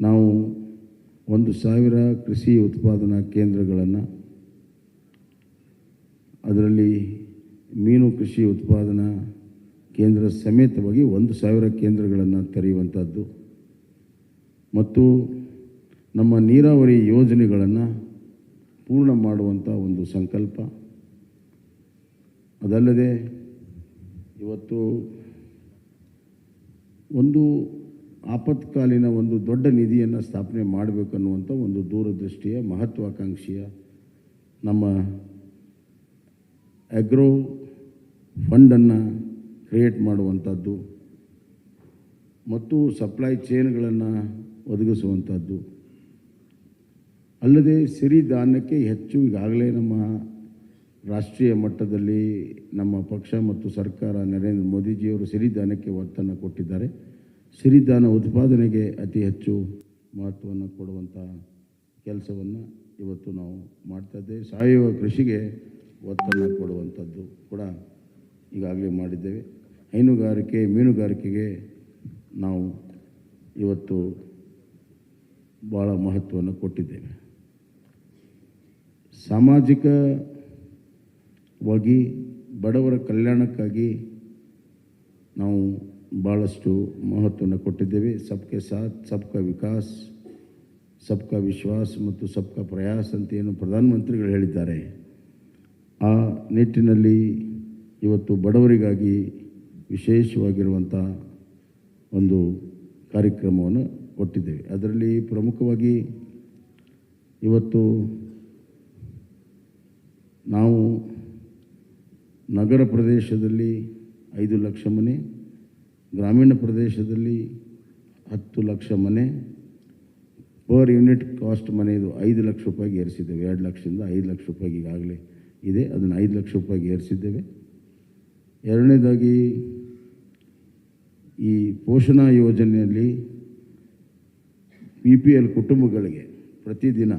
ನಾವು 1,000 ಕೃಷಿ ಉತ್ಪಾದನಾ ಕೇಂದ್ರಗಳನ್ನು, ಅದರಲ್ಲಿ ಮೀನು ಕೃಷಿ ಉತ್ಪಾದನಾ ಕೇಂದ್ರ ಸಮೇತವಾಗಿ 1,000 ಕೇಂದ್ರಗಳನ್ನು ತೆರೆಯುವಂಥದ್ದು ಮತ್ತು ನಮ್ಮ ನೀರಾವರಿ ಯೋಜನೆಗಳನ್ನು ಪೂರ್ಣ ಮಾಡುವಂಥ ಒಂದು ಸಂಕಲ್ಪ. ಅದಲ್ಲದೆ ಇವತ್ತು ಒಂದು ಆಪತ್ಕಾಲೀನ ಒಂದು ದೊಡ್ಡ ನಿಧಿಯನ್ನು ಸ್ಥಾಪನೆ ಮಾಡಬೇಕನ್ನುವಂಥ ಒಂದು ದೂರದೃಷ್ಟಿಯ ಮಹತ್ವಾಕಾಂಕ್ಷೆಯ ನಮ್ಮ ಅಗ್ರೋ ಫಂಡನ್ನು ಕ್ರಿಯೇಟ್ ಮಾಡುವಂಥದ್ದು ಮತ್ತು ಸಪ್ಲೈ ಚೈನ್ಗಳನ್ನು ಒದಗಿಸುವಂಥದ್ದು. ಅಲ್ಲದೆ ಸಿರಿಧಾನ್ಯಕ್ಕೆ ಹೆಚ್ಚು ಈಗಾಗಲೇ ನಮ್ಮ ರಾಷ್ಟ್ರೀಯ ಮಟ್ಟದಲ್ಲಿ ನಮ್ಮ ಪಕ್ಷ ಮತ್ತು ಸರ್ಕಾರ ನರೇಂದ್ರ ಮೋದಿಜಿಯವರು ಸಿರಿಧಾನ್ಯಕ್ಕೆ ಒತ್ತನ್ನು ಕೊಟ್ಟಿದ್ದಾರೆ. ಸಿರಿಧಾನ್ಯ ಉತ್ಪಾದನೆಗೆ ಅತಿ ಹೆಚ್ಚು ಮಹತ್ವವನ್ನು ಕೊಡುವಂಥ ಕೆಲಸವನ್ನು ಇವತ್ತು ನಾವು ಮಾಡ್ತಾಯಿದ್ದೇವೆ. ಸಾವಯವ ಕೃಷಿಗೆ ಒತ್ತನ್ನು ಕೊಡುವಂಥದ್ದು ಕೂಡ ಈಗಾಗಲೇ ಮಾಡಿದ್ದೇವೆ. ಹೈನುಗಾರಿಕೆ, ಮೀನುಗಾರಿಕೆಗೆ ನಾವು ಇವತ್ತು ಭಾಳ ಮಹತ್ವವನ್ನು ಕೊಟ್ಟಿದ್ದೇವೆ. ಸಾಮಾಜಿಕವಾಗಿ ಬಡವರ ಕಲ್ಯಾಣಕ್ಕಾಗಿ ನಾವು ಭಾಳಷ್ಟು ಮಹತ್ವವನ್ನು ಕೊಟ್ಟಿದ್ದೇವೆ. ಸಬ್ಕೆ ಸಾಥ್ ಸಬ್ಕಾ ವಿಕಾಸ್, ಸಬ್ಕಾ ವಿಶ್ವಾಸ್ ಮತ್ತು ಸಬ್ಕಾ ಪ್ರಯಾಸ್ ಅಂತ ಏನು ಪ್ರಧಾನಮಂತ್ರಿಗಳು ಹೇಳಿದ್ದಾರೆ, ಆ ನಿಟ್ಟಿನಲ್ಲಿ ಇವತ್ತು ಬಡವರಿಗಾಗಿ ವಿಶೇಷವಾಗಿರುವಂಥ ಒಂದು ಕಾರ್ಯಕ್ರಮವನ್ನು ಕೊಟ್ಟಿದ್ದೇವೆ. ಅದರಲ್ಲಿ ಪ್ರಮುಖವಾಗಿ ಇವತ್ತು ನಾವು ನಗರ ಪ್ರದೇಶದಲ್ಲಿ 5 ಲಕ್ಷ ಮನೆ, ಗ್ರಾಮೀಣ ಪ್ರದೇಶದಲ್ಲಿ 10 ಲಕ್ಷ ಮನೆ, ಪರ್ ಯೂನಿಟ್ ಕಾಸ್ಟ್ ಮನೆಯದು 5 ಲಕ್ಷ ರೂಪಾಯಿಗೆ ಏರಿಸಿದ್ದೇವೆ. 2 ಲಕ್ಷದಿಂದ 5 ಲಕ್ಷ ರೂಪಾಯಿಗೆ ಈಗಾಗಲೇ ಇದೆ, ಅದನ್ನು 5 ಲಕ್ಷ ರೂಪಾಯಿಗೆ ಏರಿಸಿದ್ದೇವೆ. ಎರಡನೇದಾಗಿ ಈ ಪೋಷಣಾ ಯೋಜನೆಯಲ್ಲಿ BPL ಕುಟುಂಬಗಳಿಗೆ ಪ್ರತಿದಿನ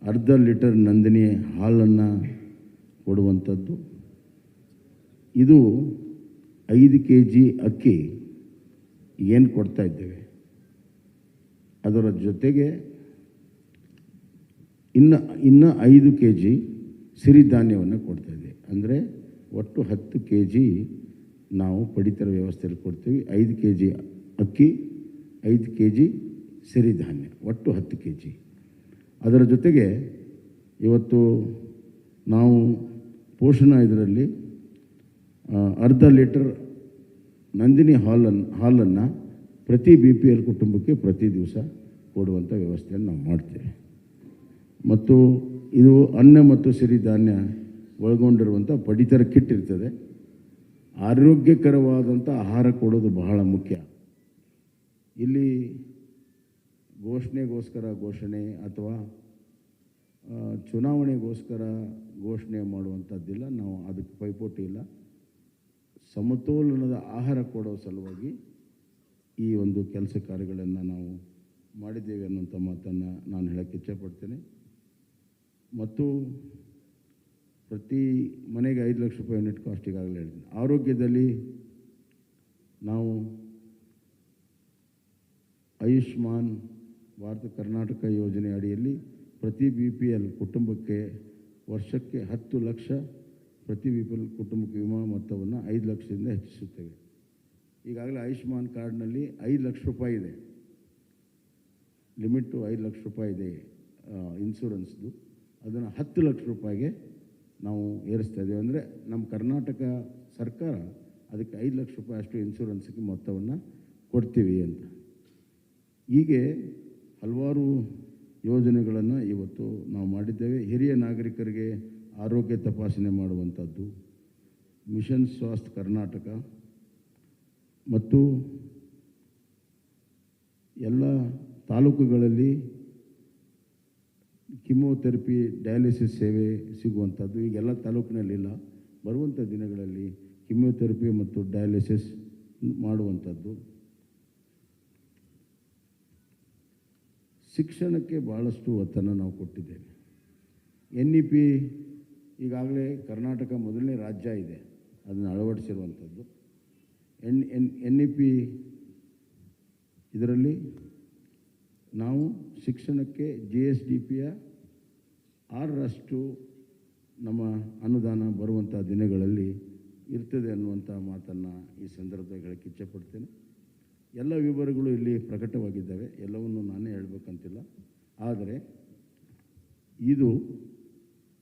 ಅರ್ಧ ಲೀಟರ್ ನಂದಿನಿ ಹಾಲನ್ನು ಕೊಡುವಂಥದ್ದು. ಇದು 5 kg ಅಕ್ಕಿ ಏನು ಕೊಡ್ತಾ ಇದ್ದೇವೆ, ಅದರ ಜೊತೆಗೆ ಇನ್ನು 5 kg ಸಿರಿಧಾನ್ಯವನ್ನು ಕೊಡ್ತಾ ಇದ್ದೇವೆ. ಅಂದರೆ ಒಟ್ಟು 10 kg ನಾವು ಪಡಿತರ ವ್ಯವಸ್ಥೆಯಲ್ಲಿ ಕೊಡ್ತೀವಿ. 5 kg ಅಕ್ಕಿ, 5 kg ಸಿರಿಧಾನ್ಯ, ಒಟ್ಟು 10 kg. ಅದರ ಜೊತೆಗೆ ಇವತ್ತು ನಾವು ಪೋಷಣಾ ಇದರಲ್ಲಿ ಅರ್ಧ ಲೀಟರ್ ನಂದಿನಿ ಹಾಲನ್ನು ಪ್ರತಿ BPL ಕುಟುಂಬಕ್ಕೆ ಪ್ರತಿ ದಿವಸ ಕೊಡುವಂಥ ವ್ಯವಸ್ಥೆಯನ್ನು ನಾವು ಮಾಡ್ತೇವೆ. ಮತ್ತು ಇದು ಅನ್ನ ಮತ್ತು ಸಿರಿಧಾನ್ಯ ಒಳಗೊಂಡಿರುವಂಥ ಪಡಿತರ ಕಿಟ್ ಇರ್ತದೆ. ಆರೋಗ್ಯಕರವಾದಂಥ ಆಹಾರ ಕೊಡೋದು ಬಹಳ ಮುಖ್ಯ. ಇಲ್ಲಿ ಘೋಷಣೆಗೋಸ್ಕರ ಘೋಷಣೆ ಅಥವಾ ಚುನಾವಣೆಗೋಸ್ಕರ ಘೋಷಣೆ ಮಾಡುವಂಥದ್ದಿಲ್ಲ. ನಾವು ಅದಕ್ಕೆ ಪೈಪೋಟಿ ಇಲ್ಲ. ಸಮತೋಲನದ ಆಹಾರ ಕೊಡೋ ಸಲುವಾಗಿ ಈ ಒಂದು ಕೆಲಸ ಕಾರ್ಯಗಳನ್ನು ನಾವು ಮಾಡಿದ್ದೇವೆ ಅನ್ನುವಂಥ ಮಾತನ್ನು ನಾನು ಹೇಳಕ್ಕೆ ಇಚ್ಛೆಪಡ್ತೇನೆ. ಮತ್ತು ಪ್ರತಿ ಮನೆಗೆ 5 ಲಕ್ಷ ರೂಪಾಯಿ ಯೂನಿಟ್ ಕಾಸ್ಟ್ ಈಗಾಗಲೇ ಹೇಳ್ತೀನಿ. ಆರೋಗ್ಯದಲ್ಲಿ ನಾವು ಆಯುಷ್ಮಾನ್ ಭಾರತ ಕರ್ನಾಟಕ ಯೋಜನೆ ಅಡಿಯಲ್ಲಿ ಪ್ರತಿ BPL ಕುಟುಂಬಕ್ಕೆ ವರ್ಷಕ್ಕೆ 10 ಲಕ್ಷ ಪ್ರತಿ BPL ಕುಟುಂಬಕ್ಕೆ ವಿಮಾ ಮೊತ್ತವನ್ನು 5 ಲಕ್ಷದಿಂದ ಹೆಚ್ಚಿಸುತ್ತೇವೆ. ಈಗಾಗಲೇ ಆಯುಷ್ಮಾನ್ ಕಾರ್ಡ್ನಲ್ಲಿ 5 ಲಕ್ಷ ರೂಪಾಯಿ ಇದೆ, ಲಿಮಿಟು 5 ಲಕ್ಷ ರೂಪಾಯಿ ಇದೆ ಇನ್ಶೂರೆನ್ಸ್ದು. ಅದನ್ನು 10 ಲಕ್ಷ ರೂಪಾಯಿಗೆ ನಾವು ಏರಿಸ್ತಾ ಇದ್ದೇವೆ. ಅಂದರೆ ನಮ್ಮ ಕರ್ನಾಟಕ ಸರ್ಕಾರ ಅದಕ್ಕೆ 5 ಲಕ್ಷ ರೂಪಾಯಿ ಅಷ್ಟು ಇನ್ಶೂರೆನ್ಸ್ಗೆ ಮೊತ್ತವನ್ನು ಕೊಡ್ತೀವಿ ಅಂತ. ಹೀಗೆ ಹಲವಾರು ಯೋಜನೆಗಳನ್ನು ಇವತ್ತು ನಾವು ಮಾಡಿದ್ದೇವೆ. ಹಿರಿಯ ನಾಗರಿಕರಿಗೆ ಆರೋಗ್ಯ ತಪಾಸಣೆ ಮಾಡುವಂಥದ್ದು, ಮಿಷನ್ ಸ್ವಾಸ್ಥ್ಯ ಕರ್ನಾಟಕ ಮತ್ತು ಎಲ್ಲ ತಾಲೂಕುಗಳಲ್ಲಿ ಕಿಮೋಥೆರಪಿ, ಡಯಾಲಿಸಿಸ್ ಸೇವೆ ಸಿಗುವಂಥದ್ದು ಈಗೆಲ್ಲ ತಾಲೂಕಿನಲ್ಲಿಲ್ಲ. ಬರುವಂಥ ದಿನಗಳಲ್ಲಿ ಕಿಮೋಥೆರಪಿ ಮತ್ತು ಡಯಾಲಿಸಿಸ್ ಮಾಡುವಂಥದ್ದು. ಶಿಕ್ಷಣಕ್ಕೆ ಭಾಳಷ್ಟು ಒತ್ತನ್ನು ನಾವು ಕೊಟ್ಟಿದ್ದೇವೆ. NEP ಈಗಾಗಲೇ ಕರ್ನಾಟಕ ಮೊದಲನೇ ರಾಜ್ಯ ಇದೆ, ಅದನ್ನು ಅಳವಡಿಸಿರುವಂಥದ್ದು. NEP ಇದರಲ್ಲಿ ನಾವು ಶಿಕ್ಷಣಕ್ಕೆ GSDPಯ 6ರಷ್ಟು ನಮ್ಮ ಅನುದಾನ ಬರುವಂಥ ದಿನಗಳಲ್ಲಿ ಇರ್ತದೆ ಅನ್ನುವಂಥ ಮಾತನ್ನು ಈ ಸಂದರ್ಭದಲ್ಲಿ ಹೇಳಕ್ಕೆ ಇಚ್ಛೆಪಡ್ತೇನೆ. ಎಲ್ಲ ವಿವರಗಳು ಇಲ್ಲಿ ಪ್ರಕಟವಾಗಿದ್ದಾವೆ, ಎಲ್ಲವನ್ನು ನಾನೇ ಹೇಳಬೇಕಂತಿಲ್ಲ. ಆದರೆ ಇದು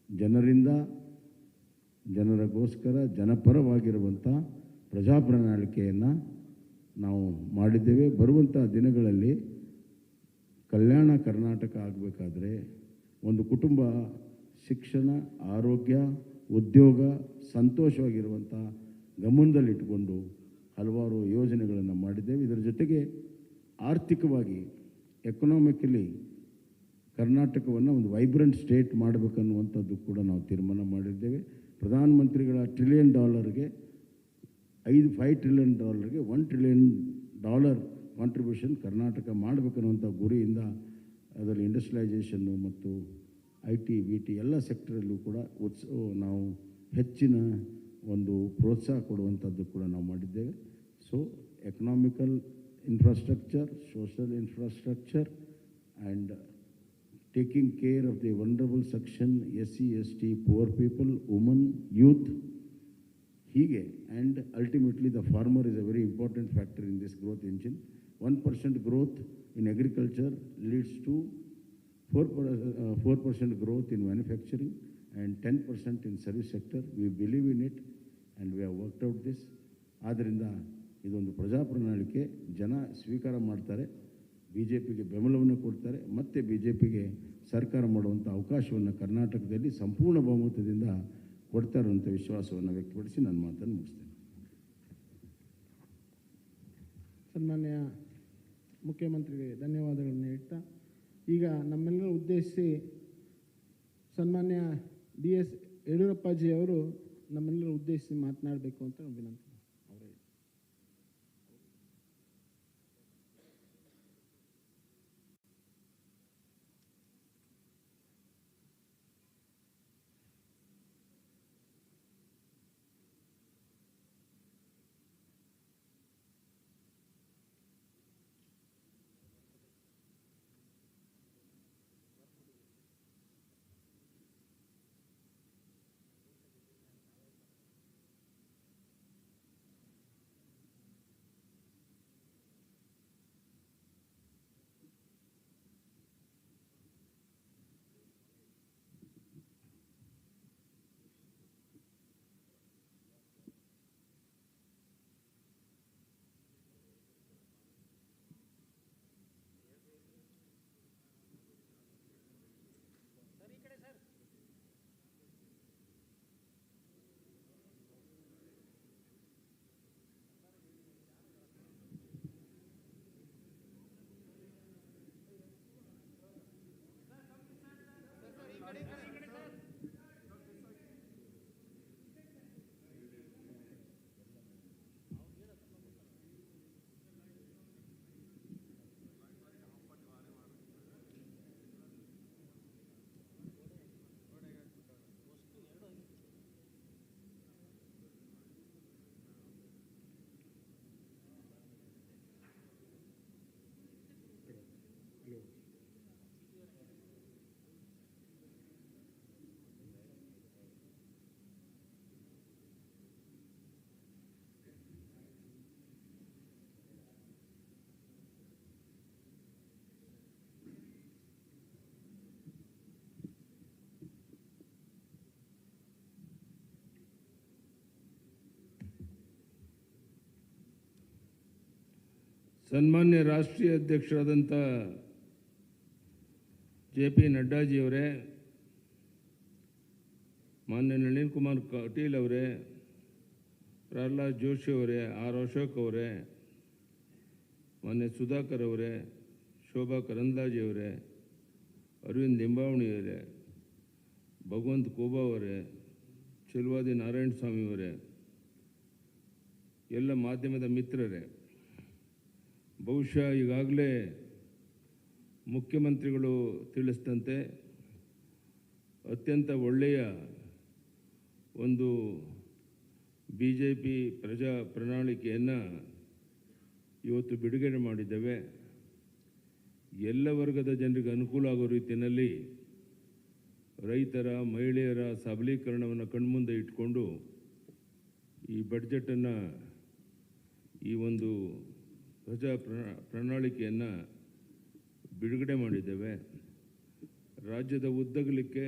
ಜನರಿಂದ ಜನರಿಗೋಸ್ಕರ ಜನಪರವಾಗಿರುವಂಥ ಪ್ರಜಾಪ್ರಣಾಳಿಕೆಯನ್ನು ನಾವು ಮಾಡಿದ್ದೇವೆ. ಬರುವಂಥ ದಿನಗಳಲ್ಲಿ ಕಲ್ಯಾಣ ಕರ್ನಾಟಕ ಆಗಬೇಕಾದ್ರೆ ಒಂದು ಕುಟುಂಬ ಶಿಕ್ಷಣ, ಆರೋಗ್ಯ, ಉದ್ಯೋಗ, ಸಂತೋಷವಾಗಿರುವಂಥ ಗಮನದಲ್ಲಿಟ್ಟುಕೊಂಡು ಹಲವಾರು ಯೋಜನೆಗಳನ್ನು ಮಾಡಿದ್ದೇವೆ. ಇದರ ಜೊತೆಗೆ ಆರ್ಥಿಕವಾಗಿ ಎಕನಾಮಿಕಲಿ ಕರ್ನಾಟಕವನ್ನು ಒಂದು ವೈಬ್ರೆಂಟ್ ಸ್ಟೇಟ್ ಮಾಡಬೇಕನ್ನುವಂಥದ್ದು ಕೂಡ ನಾವು ತೀರ್ಮಾನ ಮಾಡಿದ್ದೇವೆ. ಪ್ರಧಾನಮಂತ್ರಿಗಳ $1 ಟ್ರಿಲಿಯನ್ಗೆ $5 ಟ್ರಿಲಿಯನ್ $1 ಟ್ರಿಲಿಯನ್ ಕಾಂಟ್ರಿಬ್ಯೂಷನ್ ಕರ್ನಾಟಕ ಮಾಡಬೇಕನ್ನುವಂಥ ಗುರಿಯಿಂದ ಅದರಲ್ಲಿ ಇಂಡಸ್ಟ್ರಿಯಲೈಸೇಷನ್ನು ಮತ್ತು IT, BT ಎಲ್ಲ ಸೆಕ್ಟರಲ್ಲೂ ಕೂಡ ನಾವು ಹೆಚ್ಚಿನ ಒಂದು ಪ್ರೋತ್ಸಾಹ ಕೊಡುವಂಥದ್ದು ಕೂಡ ನಾವು ಮಾಡಿದ್ದೇವೆ. So economical infrastructure, social infrastructure and taking care of the vulnerable section, SC, ST, poor people, women, youth, hige, and ultimately the farmer is a very important factor in this growth engine. 1% growth in agriculture leads to 4% growth in manufacturing and 10% in service sector. We believe in it and we have worked out this. ಆದ್ದರಿಂದ ಇದೊಂದು ಪ್ರಜಾಪ್ರಣಾಳಿಕೆ, ಜನ ಸ್ವೀಕಾರ ಮಾಡ್ತಾರೆ, BJPಗೆ ಬೆಂಬಲವನ್ನು ಕೊಡ್ತಾರೆ, ಮತ್ತು BJPಗೆ ಸರ್ಕಾರ ಮಾಡುವಂಥ ಅವಕಾಶವನ್ನು ಕರ್ನಾಟಕದಲ್ಲಿ ಸಂಪೂರ್ಣ ಬಹುಮತದಿಂದ ಕೊಡ್ತಾರೆ ಅಂತ ವಿಶ್ವಾಸವನ್ನು ವ್ಯಕ್ತಪಡಿಸಿ ನನ್ನ ಮಾತನ್ನು ಮುಗಿಸ್ತೇನೆ. ಸನ್ಮಾನ್ಯ ಮುಖ್ಯಮಂತ್ರಿಗೆ ಧನ್ಯವಾದಗಳನ್ನು ಹೇಳ್ತಾ, ಈಗ ನಮ್ಮೆಲ್ಲರೂ ಉದ್ದೇಶಿಸಿ ಸನ್ಮಾನ್ಯ DS ಯಡಿಯೂರಪ್ಪಾಜಿ ಅವರು ನಮ್ಮೆಲ್ಲರೂ ಉದ್ದೇಶಿಸಿ ಮಾತನಾಡಬೇಕು ಅಂತ ವಿನಂತಿ. ಸನ್ಮಾನ್ಯ ರಾಷ್ಟ್ರೀಯ ಅಧ್ಯಕ್ಷರಾದಂಥ JP ನಡ್ಡಾಜಿಯವರೇ, ಮಾನ್ಯ ನಳಿನ್ ಕುಮಾರ್ ಕಟೀಲ್ ಅವರೇ, ಪ್ರಹ್ಲಾದ್ ಜೋಶಿ ಅವರೇ, ಅಶೋಕ್ ಅವರೇ, ಮಾನ್ಯ ಸುಧಾಕರ್ ಅವರೇ, ಶೋಭಾ ಕರಂದ್ಲಾಜೆ ಅವರೇ, ಅರವಿಂದ್ ಲಿಂಬಾವಣಿ ಅವರೇ, ಭಗವಂತ ಕೋಬಾ ಅವರೇ, ಚೆಲುವಾದಿ ನಾರಾಯಣ ಸ್ವಾಮಿ ಅವರೇ, ಎಲ್ಲ ಮಾಧ್ಯಮದ ಮಿತ್ರರೇ, ಬಹುಶಃ ಈಗಾಗಲೇ ಮುಖ್ಯಮಂತ್ರಿಗಳು ತಿಳಿಸಿದಂತೆ ಅತ್ಯಂತ ಒಳ್ಳೆಯ ಒಂದು BJP ಪ್ರಜಾ ಪ್ರಣಾಳಿಕೆಯನ್ನು ಇವತ್ತು ಬಿಡುಗಡೆ ಮಾಡಿದ್ದೇವೆ. ಎಲ್ಲ ವರ್ಗದ ಜನರಿಗೆ ಅನುಕೂಲ ಆಗೋ ರೀತಿಯಲ್ಲಿ ರೈತರ ಮಹಿಳೆಯರ ಸಬಲೀಕರಣವನ್ನು ಕಣ್ಮುಂದೆ ಇಟ್ಕೊಂಡು ಈ ಬಡ್ಜೆಟನ್ನು ಈ ಒಂದು ಪ್ರಣಾಳಿಕೆಯನ್ನು ಬಿಡುಗಡೆ ಮಾಡಿದ್ದೇವೆ. ರಾಜ್ಯದ ಉದ್ದಗಲಕ್ಕೆ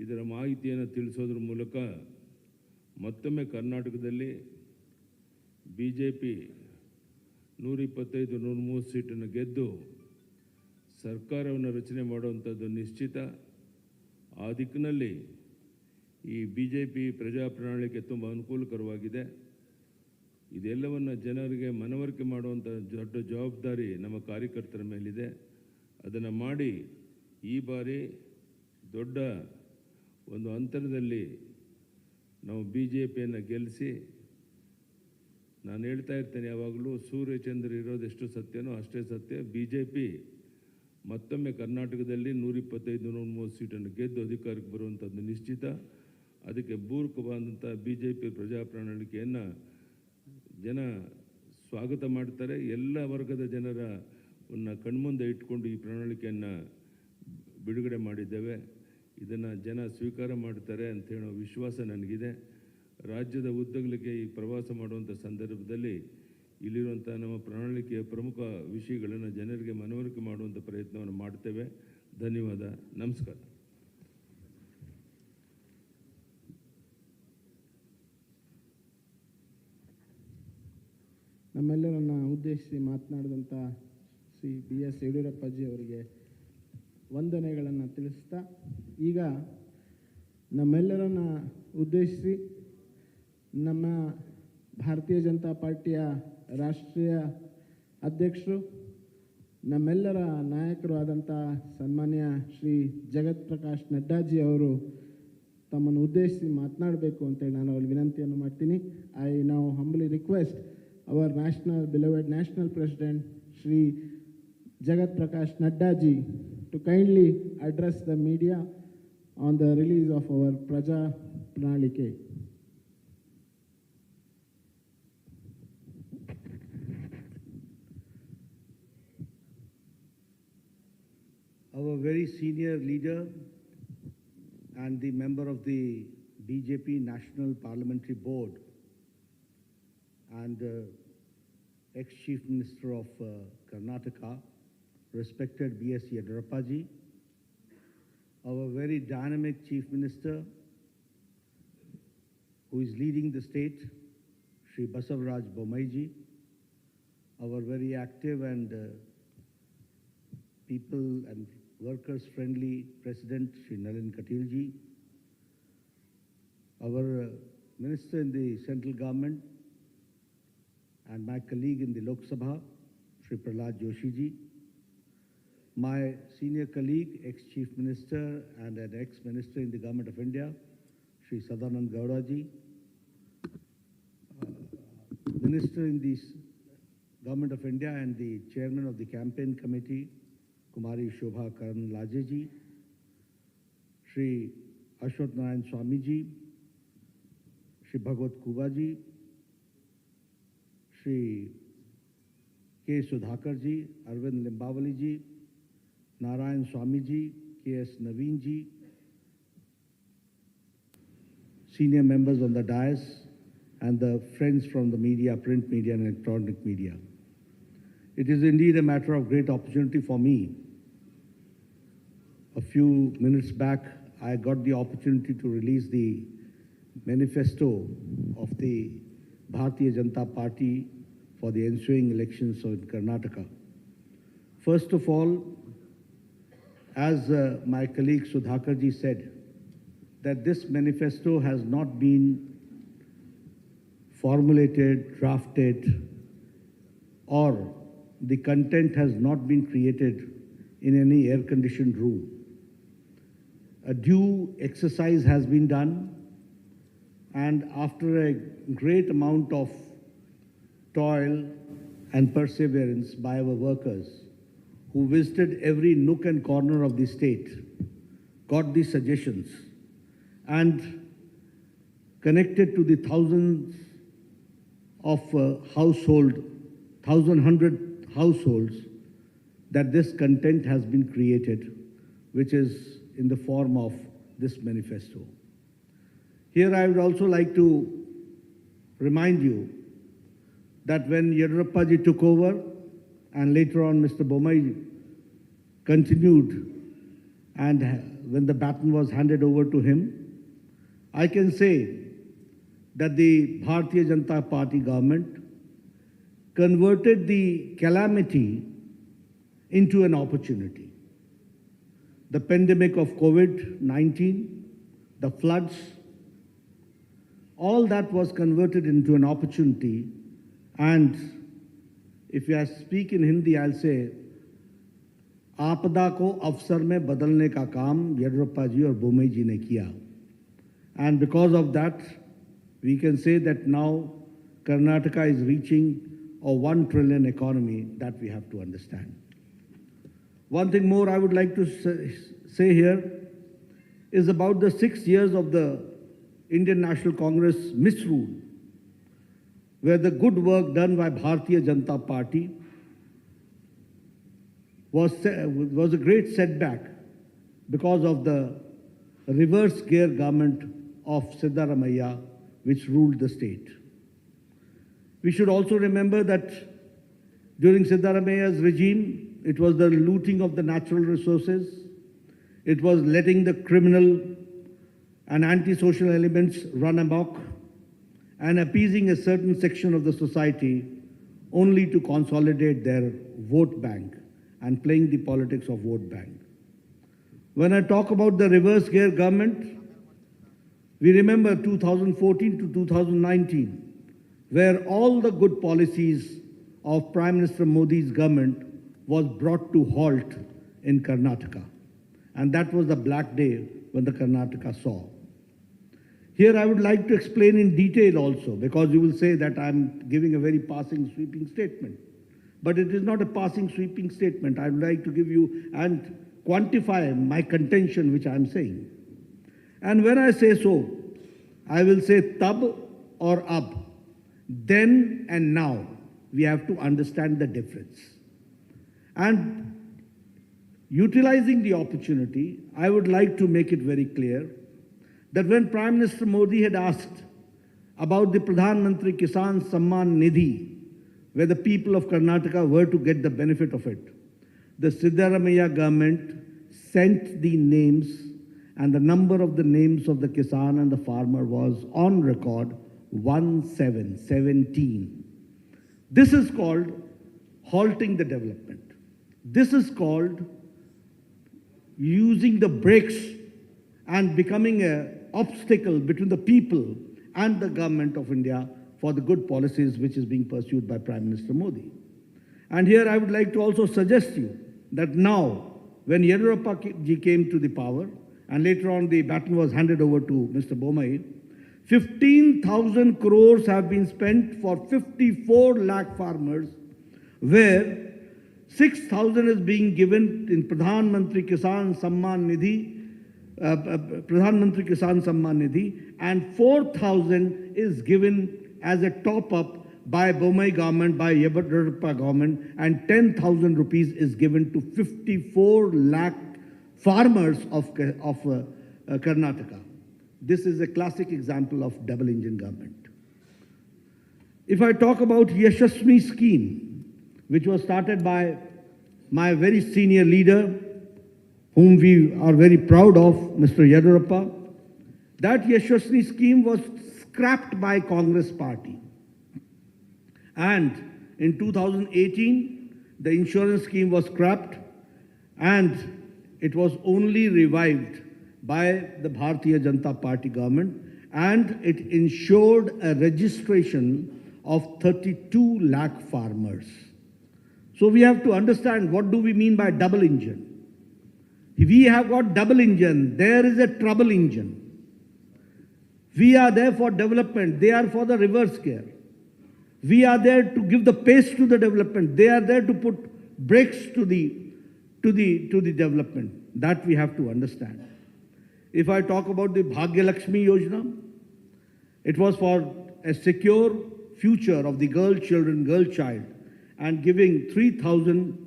ಇದರ ಮಾಹಿತಿಯನ್ನು ತಿಳಿಸೋದ್ರ ಮೂಲಕ ಮತ್ತೊಮ್ಮೆ ಕರ್ನಾಟಕದಲ್ಲಿ BJP 125-130 ಸೀಟನ್ನು ಗೆದ್ದು ಸರ್ಕಾರವನ್ನು ರಚನೆ ಮಾಡುವಂಥದ್ದು ನಿಶ್ಚಿತ. ಆ ದಿಕ್ಕಿನಲ್ಲಿ ಈ BJP ಪ್ರಜಾ ಪ್ರಣಾಳಿಕೆ ತುಂಬ ಅನುಕೂಲಕರವಾಗಿದೆ. ಇದೆಲ್ಲವನ್ನು ಜನರಿಗೆ ಮನವರಿಕೆ ಮಾಡುವಂಥ ದೊಡ್ಡ ಜವಾಬ್ದಾರಿ ನಮ್ಮ ಕಾರ್ಯಕರ್ತರ ಮೇಲಿದೆ. ಅದನ್ನು ಮಾಡಿ ಈ ಬಾರಿ ದೊಡ್ಡ ಒಂದು ಅಂತರದಲ್ಲಿ ನಾವು BJPಯನ್ನು ಗೆಲ್ಲಿಸಿ, ನಾನು ಹೇಳ್ತಾ ಇರ್ತೇನೆ ಯಾವಾಗಲೂ, ಸೂರ್ಯಚಂದ್ರ ಇರೋದೆಷ್ಟು ಸತ್ಯನೋ ಅಷ್ಟೇ ಸತ್ಯ. BJP ಮತ್ತೊಮ್ಮೆ ಕರ್ನಾಟಕದಲ್ಲಿ 125-130 ಸೀಟನ್ನು ಗೆದ್ದು ಅಧಿಕಾರಕ್ಕೆ ಬರುವಂಥದ್ದು ನಿಶ್ಚಿತ. ಅದಕ್ಕೆ ಪೂರಕವಾದಂಥ BJP ಪ್ರಜಾ ಪ್ರಣಾಳಿಕೆಯನ್ನು ಜನ ಸ್ವಾಗತ ಮಾಡ್ತಾರೆ. ಎಲ್ಲ ವರ್ಗದ ಜನರನ್ನು ಕಣ್ಮುಂದೆ ಇಟ್ಕೊಂಡು ಈ ಪ್ರಣಾಳಿಕೆಯನ್ನು ಬಿಡುಗಡೆ ಮಾಡಿದ್ದೇವೆ. ಇದನ್ನು ಜನ ಸ್ವೀಕಾರ ಮಾಡ್ತಾರೆ ಅಂತ ಹೇಳೋ ವಿಶ್ವಾಸ ನನಗಿದೆ. ರಾಜ್ಯದ ಉದ್ದಗಲಕ್ಕೆ ಈ ಪ್ರವಾಸ ಮಾಡುವಂಥ ಸಂದರ್ಭದಲ್ಲಿ ಇಲ್ಲಿರುವಂಥ ನಮ್ಮ ಪ್ರಣಾಳಿಕೆಯ ಪ್ರಮುಖ ವಿಷಯಗಳನ್ನು ಜನರಿಗೆ ಮನವರಿಕೆ ಮಾಡುವಂಥ ಪ್ರಯತ್ನವನ್ನು ಮಾಡ್ತೇವೆ. ಧನ್ಯವಾದ. ನಮಸ್ಕಾರ. ನಮ್ಮೆಲ್ಲರನ್ನು ಉದ್ದೇಶಿಸಿ ಮಾತನಾಡಿದಂಥ ಶ್ರೀ BS ಯಡಿಯೂರಪ್ಪಾಜಿ ಅವರಿಗೆ ವಂದನೆಗಳನ್ನು ತಿಳಿಸ್ತಾ, ಈಗ ನಮ್ಮೆಲ್ಲರನ್ನು ಉದ್ದೇಶಿಸಿ ನಮ್ಮ ಭಾರತೀಯ ಜನತಾ ಪಾರ್ಟಿಯ ರಾಷ್ಟ್ರೀಯ ಅಧ್ಯಕ್ಷರು, ನಮ್ಮೆಲ್ಲರ ನಾಯಕರು ಆದಂಥ ಸನ್ಮಾನ್ಯ ಶ್ರೀ ಜಗತ್ ಪ್ರಕಾಶ್ ನಡ್ಡಾಜಿ ಅವರು ತಮ್ಮನ್ನು ಉದ್ದೇಶಿಸಿ ಮಾತನಾಡಬೇಕು ಅಂತೇಳಿ ನಾನು ಅವ್ರಿಗೆ ವಿನಂತಿಯನ್ನು ಮಾಡ್ತೀನಿ. I now ಹಂಬಲಿ request our beloved national president Shri Jagat Prakash Nadda ji to kindly address the media on the release of our Praja Pranalike. Our very senior leader and the member of the BJP National Parliamentary Board and ex-Chief Minister of Karnataka, respected BS Yediyurappa, our very dynamic Chief Minister who is leading the state, Shri Basavaraj Bomaiji, our very active and people and workers-friendly President, Shri Nalin Katilji, our Minister in the central government, and my colleague in the Lok Sabha, Shri Prahlad Joshi ji, my senior colleague, ex-Chief Minister and an ex-Minister in the Government of India, Shri Sadanand Gowda ji, Minister in the Government of India and the Chairman of the Campaign Committee, Kumari Shobha Karan-Laje ji, Shri Ashwat Narayan Swami ji, Shri Bhagwat Kuba ji, Shri K. Sudhakar ji, Arvind Limbawali ji, Narayan Swami ji, K.S. Naveen ji, senior members on the dais, and the friends from the media, print media and electronic media. It is indeed a matter of great opportunity for me. A few minutes back, I got the opportunity to release the manifesto of the Bharatiya Janata Party for the ensuing elections in Karnataka. First of all, as my colleague Sudhakar ji said, that this manifesto has not been formulated, drafted, or the content has not been created in any air-conditioned room. A due exercise has been done, and after a great amount of toil and perseverance by our workers who visited every nook and corner of the state, got the suggestions, and connected to the thousands of 1,100 households that this content has been created, which is in the form of this manifesto. Here I would also like to remind you that when Yediyurappa ji took over and later on Mr. Bommai continued, and when the baton was handed over to him, I can say that the Bharatiya Janata Party government converted the calamity into an opportunity. The pandemic of COVID-19, the floods, all that was converted into an opportunity. And if I speak in Hindi, I'll say, आपदा को अवसर में बदलने का काम येडियुरप्पा जी और बोम्मई जी ने किया. And because of that, we can say that now Karnataka is reaching a 1 trillion economy that we have to understand. One thing more I would like to say here is about the 6 years of the Indian National Congress misrule, where the good work done by Bharatiya Janata Party was a great setback because of the reverse gear government of Siddaramaiah, which ruled the state. We should also remember that during Siddaramaiah's regime, it was the looting of the natural resources, it was letting the criminal and antisocial elements run amok, and appeasing a certain section of the society only to consolidate their vote bank and playing the politics of vote bank. When I talk about the reverse gear government, we remember 2014 to 2019, where all the good policies of Prime Minister Modi's government was brought to halt in Karnataka. And that was the black day when the Karnataka saw. Here I would like to explain in detail also, because you will say that I'm giving a very passing, sweeping statement. But it is not a passing, sweeping statement. I would like to give you and quantify my contention, which I'm saying. And when I say so, I will say tab or ab. Then and now, we have to understand the difference. And utilizing the opportunity, I would like to make it very clear that when Prime Minister Modi had asked about the Pradhan Mantri Kisan Samman Nidhi, where the people of Karnataka were to get the benefit of it, the Siddaramaiah government sent the names, and the number of the names of the Kisan and the farmer was on record 1717. This is called halting the development. This is called using the brakes and becoming an obstacle between the people and the government of India for the good policies which is being pursued by Prime Minister Modi. And here I would like to also suggest you that now, when Yediyurappa ji came to the power, and later on the baton was handed over to Mr. Bommai, 15,000 crores have been spent for 54 lakh farmers, where 6,000 is being given in Pradhan Mantri Kisan Samman Nidhi, and 4,000 is given as a top-up by Bommai government, by Yediyurappa government, and 10,000 rupees is given to 54 lakh farmers of Karnataka. This is a classic example of double-engine government. If I talk about Yashasvi scheme, which was started by my very senior leader, whom we are very proud of, Mr. Yediyurappa, that Yashasvi scheme was scrapped by Congress party. And in 2018, the insurance scheme was scrapped, and it was only revived by the Bharatiya Janata Party government, and it ensured a registration of 32 lakh farmers. So we have to understand, what do we mean by double engine? We have got double engine, there is a trouble engine. We are there for development, they are for the reverse gear. We are there to give the pace to the development, they are there to put brakes to the development. That we have to understand. If I talk about the Bhagya Lakshmi Yojana, it was for a secure future of the girl child, and giving 3,000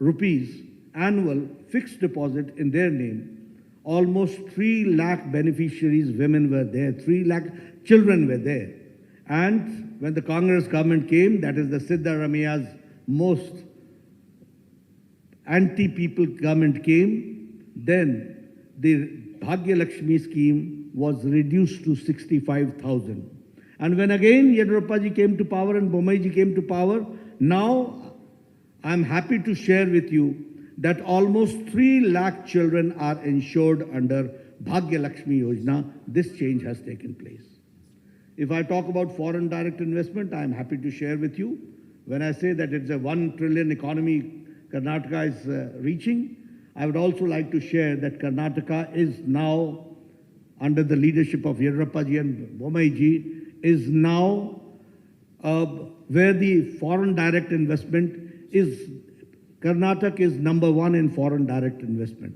rupees annual fixed deposit in their name. Almost 3 lakh beneficiaries, women were there, 3 lakh children were there. And when the Congress government came, that is the Siddaramaia's most anti-people government came, then the Bhagya Lakshmi scheme was reduced to 65,000. And when again Yediyurappa came to power and Bommai came to power, now I'm happy to share with you that almost 3 lakh children are insured under Bhagya Lakshmi Yojana. This change has taken place. If I talk about foreign direct investment, I am happy to share with you. When I say that it's a 1 trillion economy Karnataka is reaching, I would also like to share that Karnataka is now, under the leadership of Yediyurappa and Bommai is now where the foreign direct investment is, Karnataka is #1 in foreign direct investment.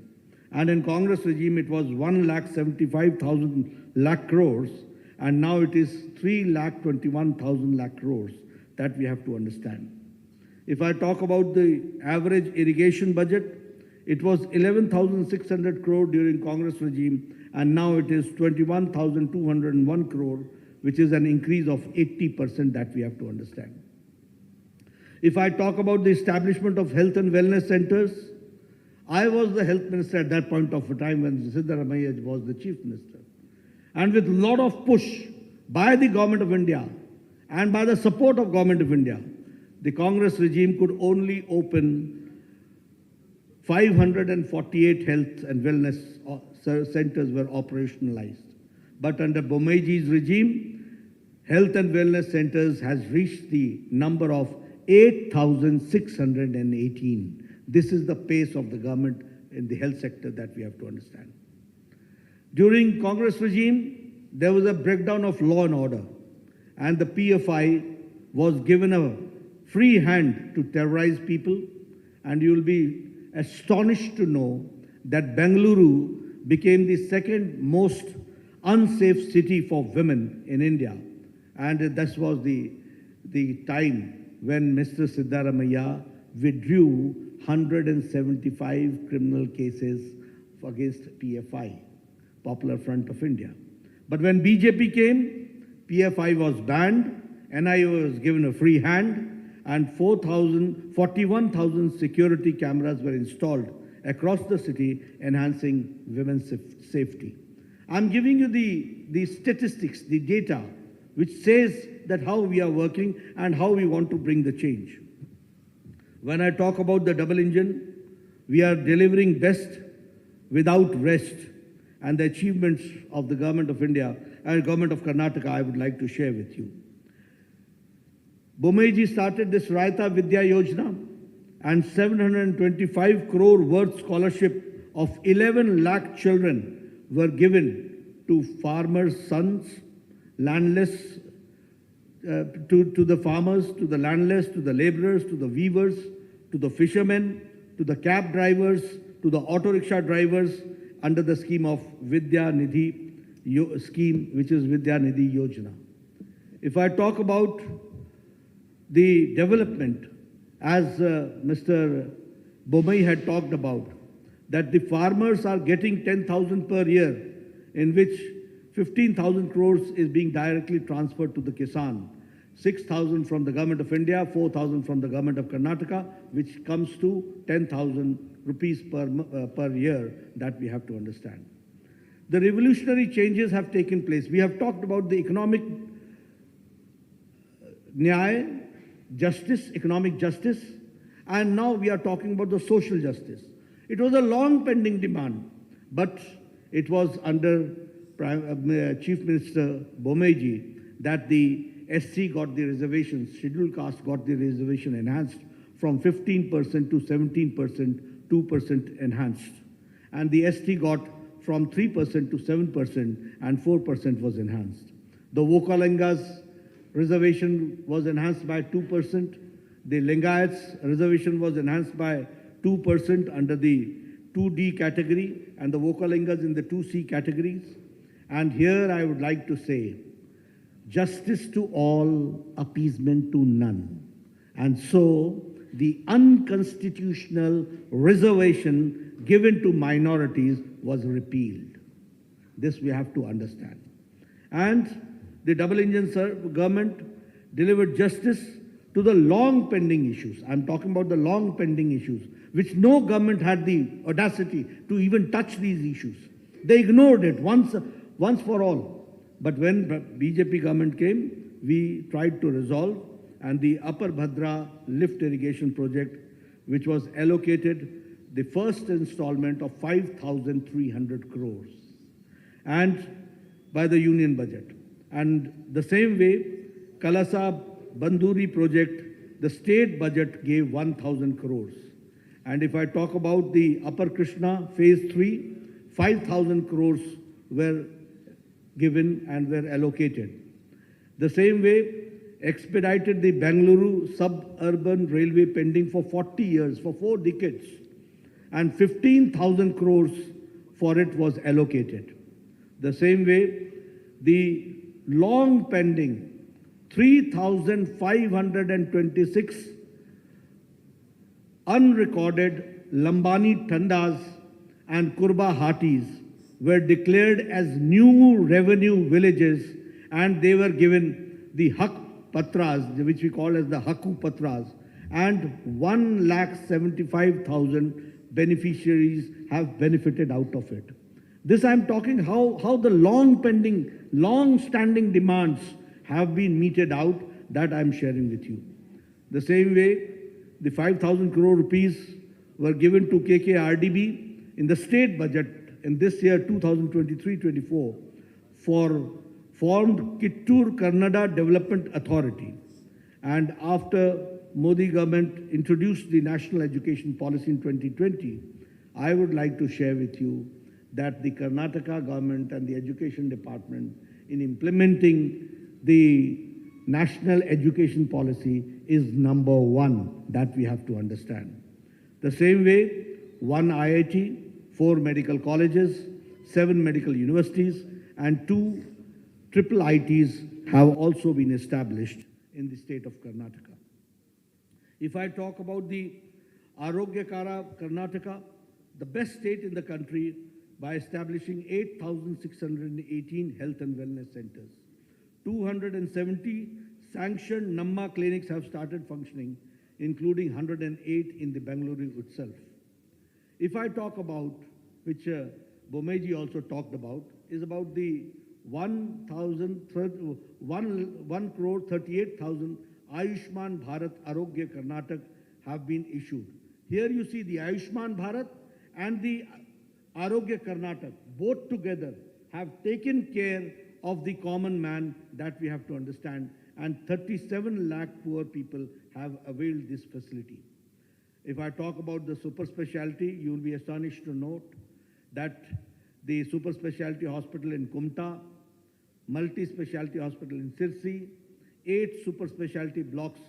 And in Congress regime, it was 1,75,000 lakh crores, and now it is 3,21,000 lakh crores. That we have to understand. If I talk about the average irrigation budget, it was 11,600 crore during Congress regime, and now it is 21,201 crore, which is an increase of 80% that we have to understand. If I talk about the establishment of health and wellness centers, I was the health minister at that point of time when Siddaramaiah was the chief minister. And with a lot of push by the government of India and by the support of government of India, the Congress regime could only open 548 health and wellness centers were operationalized. But under Bommai's regime, health and wellness centers has reached the number of 8,618. This is the pace of the government in the health sector that we have to understand. During Congress regime, there was a breakdown of law and order, and the PFI was given a free hand to terrorize people, and you will be astonished to know that Bengaluru became the second most unsafe city for women in India. And this was the time when Mr. Siddaramaiah withdrew 175 criminal cases against PFI, Popular Front of India. But when BJP came, PFI was banned, NIA was given a free hand, and 41,000 security cameras were installed across the city, enhancing women's safety. I'm giving you the statistics, the data, which says that how we are working and how we want to bring the change. When I talk about the double engine, we are delivering best without rest, and the achievements of the government of India and government of Karnataka I would like to share with you. Bommai started this Raita Vidya Yojana, and 725 crore worth scholarship of 11 lakh children were given to farmers' sons, landless, to the farmers, to the landless, to the laborers, to the weavers, to the fishermen, to the cab drivers, to the auto rickshaw drivers, under the scheme of Vidya Nidhi scheme, which is Vidya Nidhi Yojana. If I talk about the development, as Mr. Bommai had talked about, that the farmers are getting 10,000 per year, in which 15,000 crores is being directly transferred to the Kisan, 6,000 from the government of India, 4,000 from the government of Karnataka, which comes to 10,000 rupees per year, that we have to understand. The revolutionary changes have taken place. We have talked about the economic nyaya, justice, economic justice, and now we are talking about the social justice. It was a long pending demand, but it was under Chief Minister Bommai that the SC got the reservations, scheduled caste got the reservation enhanced from 15% to 17%, 2% enhanced. And the ST got from 3% to 7%, and 4% was enhanced. The Vokalingas reservation was enhanced by 2%. The Lingayats reservation was enhanced by 2% under the 2D category, and the Vokalingas in the 2C categories. And here I would like to say, justice to all, appeasement to none. And so the unconstitutional reservation given to minorities was repealed. This we have to understand. And the double engine government delivered justice to the long pending issues. I'm talking about the long pending issues, which no government had the audacity to even touch these issues. They ignored it once for all. But when BJP government came, we tried to resolve, and the Upper Bhadra lift irrigation project, which was allocated the first installment of 5,300 crores and by the union budget. And the same way, Kalasa Banduri project, the state budget gave 1,000 crores. And if I talk about the Upper Krishna phase 3, 5,000 crores were given and were allocated. The same way, expedited the Bengaluru suburban railway pending for 40 years, for 4 decades, and 15,000 crores for it was allocated. The same way, the long pending 3,526 unrecorded Lambani Tandas and Kurba Hatis were declared as new revenue villages, and they were given the Hak Patras, which we call as the Haku Patras, and 1,75,000 beneficiaries have benefited out of it. This I'm talking how the long pending, long standing demands have been meted out, that I'm sharing with you. The same way, the 5,000 crore rupees were given to KKRDB in the state budget in this year 2023-24 for formed Kittur Kannada Development Authority. And after Modi government introduced the national education policy in 2020, I would like to share with you that the Karnataka government and the education department, in implementing the national education policy, is number one. That we have to understand. The same way, 1 IIT, 4 medical colleges, 7 medical universities, and 2 triple ITs have also been established in the state of Karnataka. If I talk about the Arogyakara Karnataka, the best state in the country, by establishing 8,618 health and wellness centers. 270 sanctioned Namma clinics have started functioning, including 108 in the Bengaluru itself. If I talk about, which Bomeji also talked about, is about the 1 crore 38,000 Ayushman Bharat Arogya Karnataka have been issued. Here you see the Ayushman Bharat and the Arogya Karnataka, both together have taken care of the common man, that we have to understand, and 37 lakh poor people have availed this facility. If I talk about the super specialty, you will be astonished to note that the super specialty hospital in Kumta, multi-specialty hospital in Sirsi, 8 super specialty blocks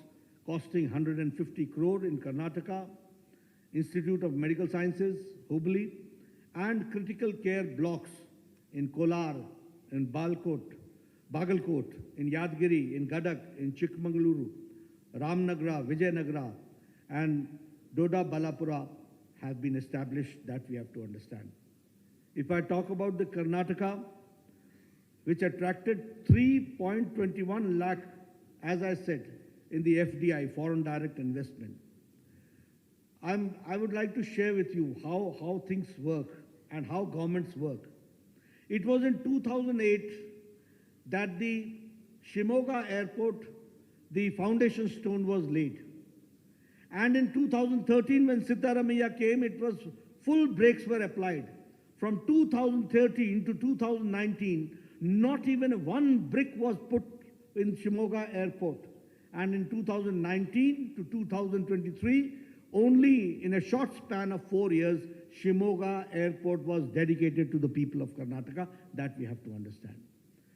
costing 150 crore in Karnataka, Institute of Medical Sciences, Hubli, and critical care blocks in Kolar, in Bagalkot, in Yadgiri, in Gadak, in Chikmagaluru, Ramnagra, Vijayanagara, and Doda Balapura have been established, that we have to understand. If I talk about the Karnataka, which attracted 3.21 lakh, as I said, in the FDI, foreign direct investment. I would like to share with you how things work and how governments work. It was in 2008 that the Shimoga airport, the foundation stone was laid. And in 2013, when Sitaramaiah came, it was full brakes were applied. From 2013 to 2019, not even one brick was put in Shimoga airport. And in 2019 to 2023, only in a short span of 4 years, Shimoga airport was dedicated to the people of Karnataka, that we have to understand.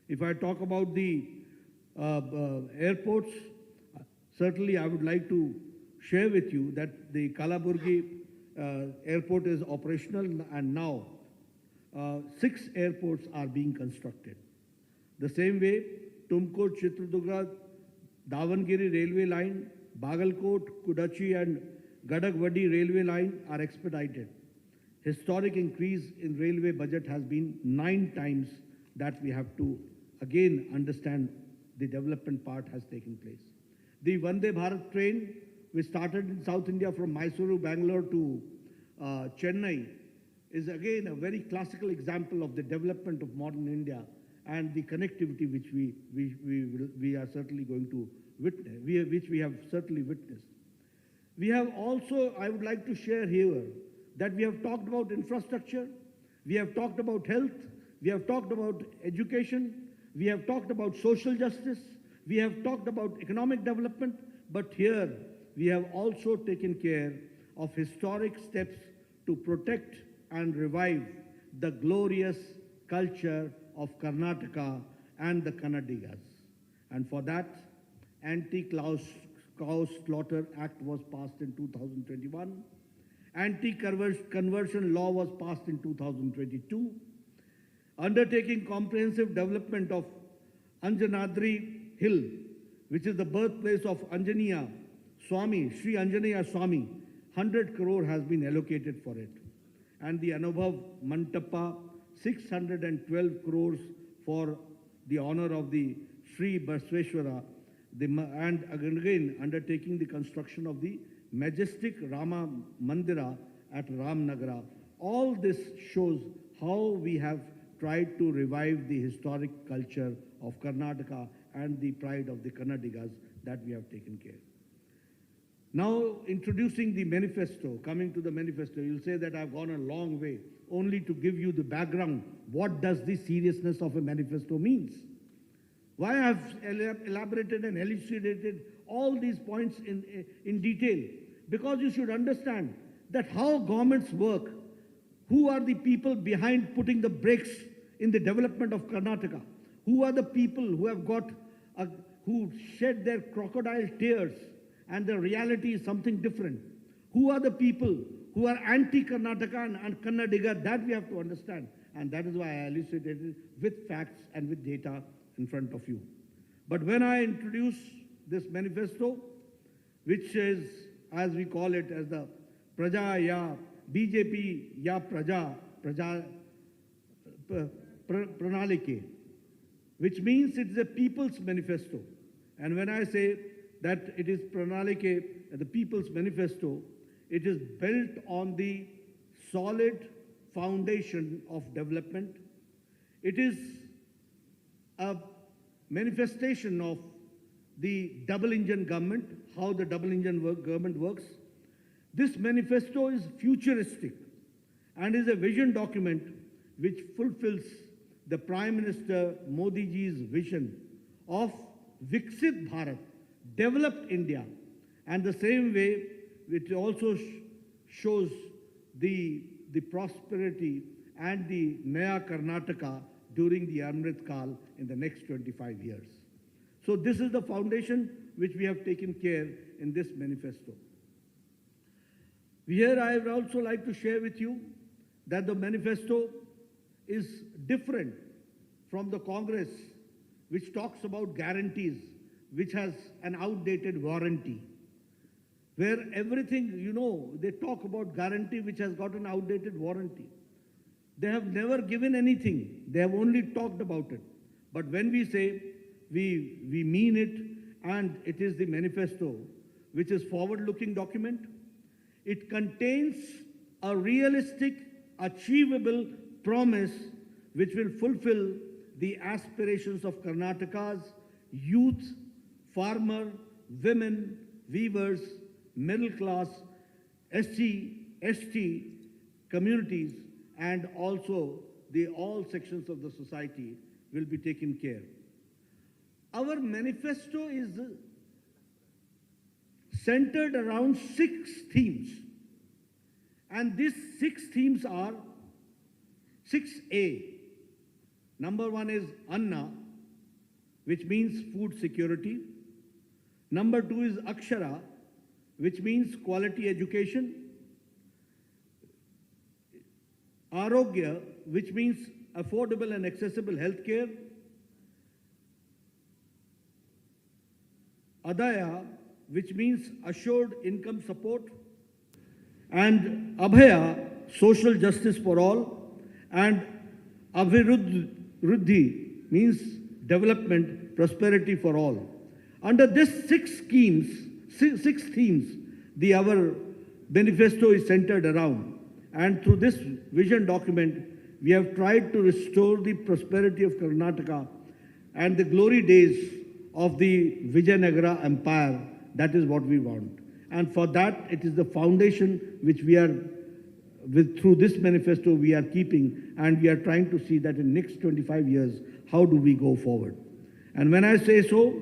If I talk about the airports, certainly I would like to share with you that the Kalaburgi airport is operational, and now 6 airports are being constructed. The same way, Tumkur, Chitradurga, Davangere railway line Bagalkot, Kudachi and Gadagwadi railway line are expedited. Historic increase in railway budget has been 9 times that we have to again understand the development part has taken place. The Vande Bharat train, which started in South India from Mysuru, Bangalore to Chennai, is again a very classical example of the development of modern India and the connectivity which we are certainly going to witness, which we have certainly witnessed. We have also, I would like to share here, that we have talked about infrastructure, we have talked about health, we have talked about education, we have talked about social justice, we have talked about economic development, but here we have also taken care of historic steps to protect and revive the glorious culture of Karnataka and the Kannadigas. And for that, Anti-Cow Slaughter Act was passed in 2021. Anti-conversion law was passed in 2022. Undertaking comprehensive development of Anjanadri Hill, which is the birthplace of Anjaneya Swami, Sri Anjaneya Swami, 100 crore has been allocated for it. And the Anubhav Mantapa, 612 crores for the honor of the Sri Basveshwara, and again undertaking the construction of the majestic Rama Mandira at Ramnagara. All this shows how we have tried to revive the historic culture of Karnataka and the pride of the Kannadigas that we have taken care. Now, introducing the manifesto, coming to the manifesto, you'll say that I've gone a long way only to give you the background. What does the seriousness of a manifesto means? Why I've elaborated and elucidated all these points in detail? Because you should understand that how governments work, who are the people behind putting the brakes in the development of Karnataka, who are the people who have who shed their crocodile tears and the reality is something different. Who are the people who are anti-Karnataka and Kannadiga? That we have to understand. And that is why I elucidated with facts and with data in front of you. But when I introduce this manifesto, which is, as we call it, as the Praja Ya BJP Ya Praja Pranalike, which means it is a people's manifesto. And when I say that it is Pranalike, the people's manifesto, it is built on the solid foundation of development. It is a manifestation of the double-engine government, how the double-engine government works. This manifesto is futuristic and is a vision document which fulfills the Prime Minister Modi ji's vision of Viksit Bharat, developed India, and the same way it also shows the prosperity and the Naya Karnataka during the Amrit Kal in the next 25 years. So this is the foundation which we have taken care in this manifesto. Here I would also like to share with you that the manifesto is different from the Congress, which talks about guarantees, which has an outdated warranty, where everything, you know, they talk about guarantee which has got an outdated warranty. They have never given anything. They have only talked about it. But when we say we mean it, and it is the manifesto, which is forward-looking document, it contains a realistic, achievable promise which will fulfill the aspirations of Karnataka's youth, farmer, women, weavers, middle class, SC, ST communities, and also all sections of the society will be taken care. Our manifesto is centered around 6 themes. And these 6 themes are 6A. Number 1 is Anna, which means food security. Number 2 is Akshara, which means quality education. Arogya, which means affordable and accessible health care. Adaya, which means assured income support, and Abhaya, social justice for all, and Abhiruddhi means development, prosperity for all. Under these six themes, our manifesto is centered around. And through this vision document, we have tried to restore the prosperity of Karnataka and the glory days of the Vijayanagara Empire. That is what we want. And for that, it is the foundation which we are, through this manifesto, we are keeping, and we are trying to see that in next 25 years, how do we go forward. And when I say so,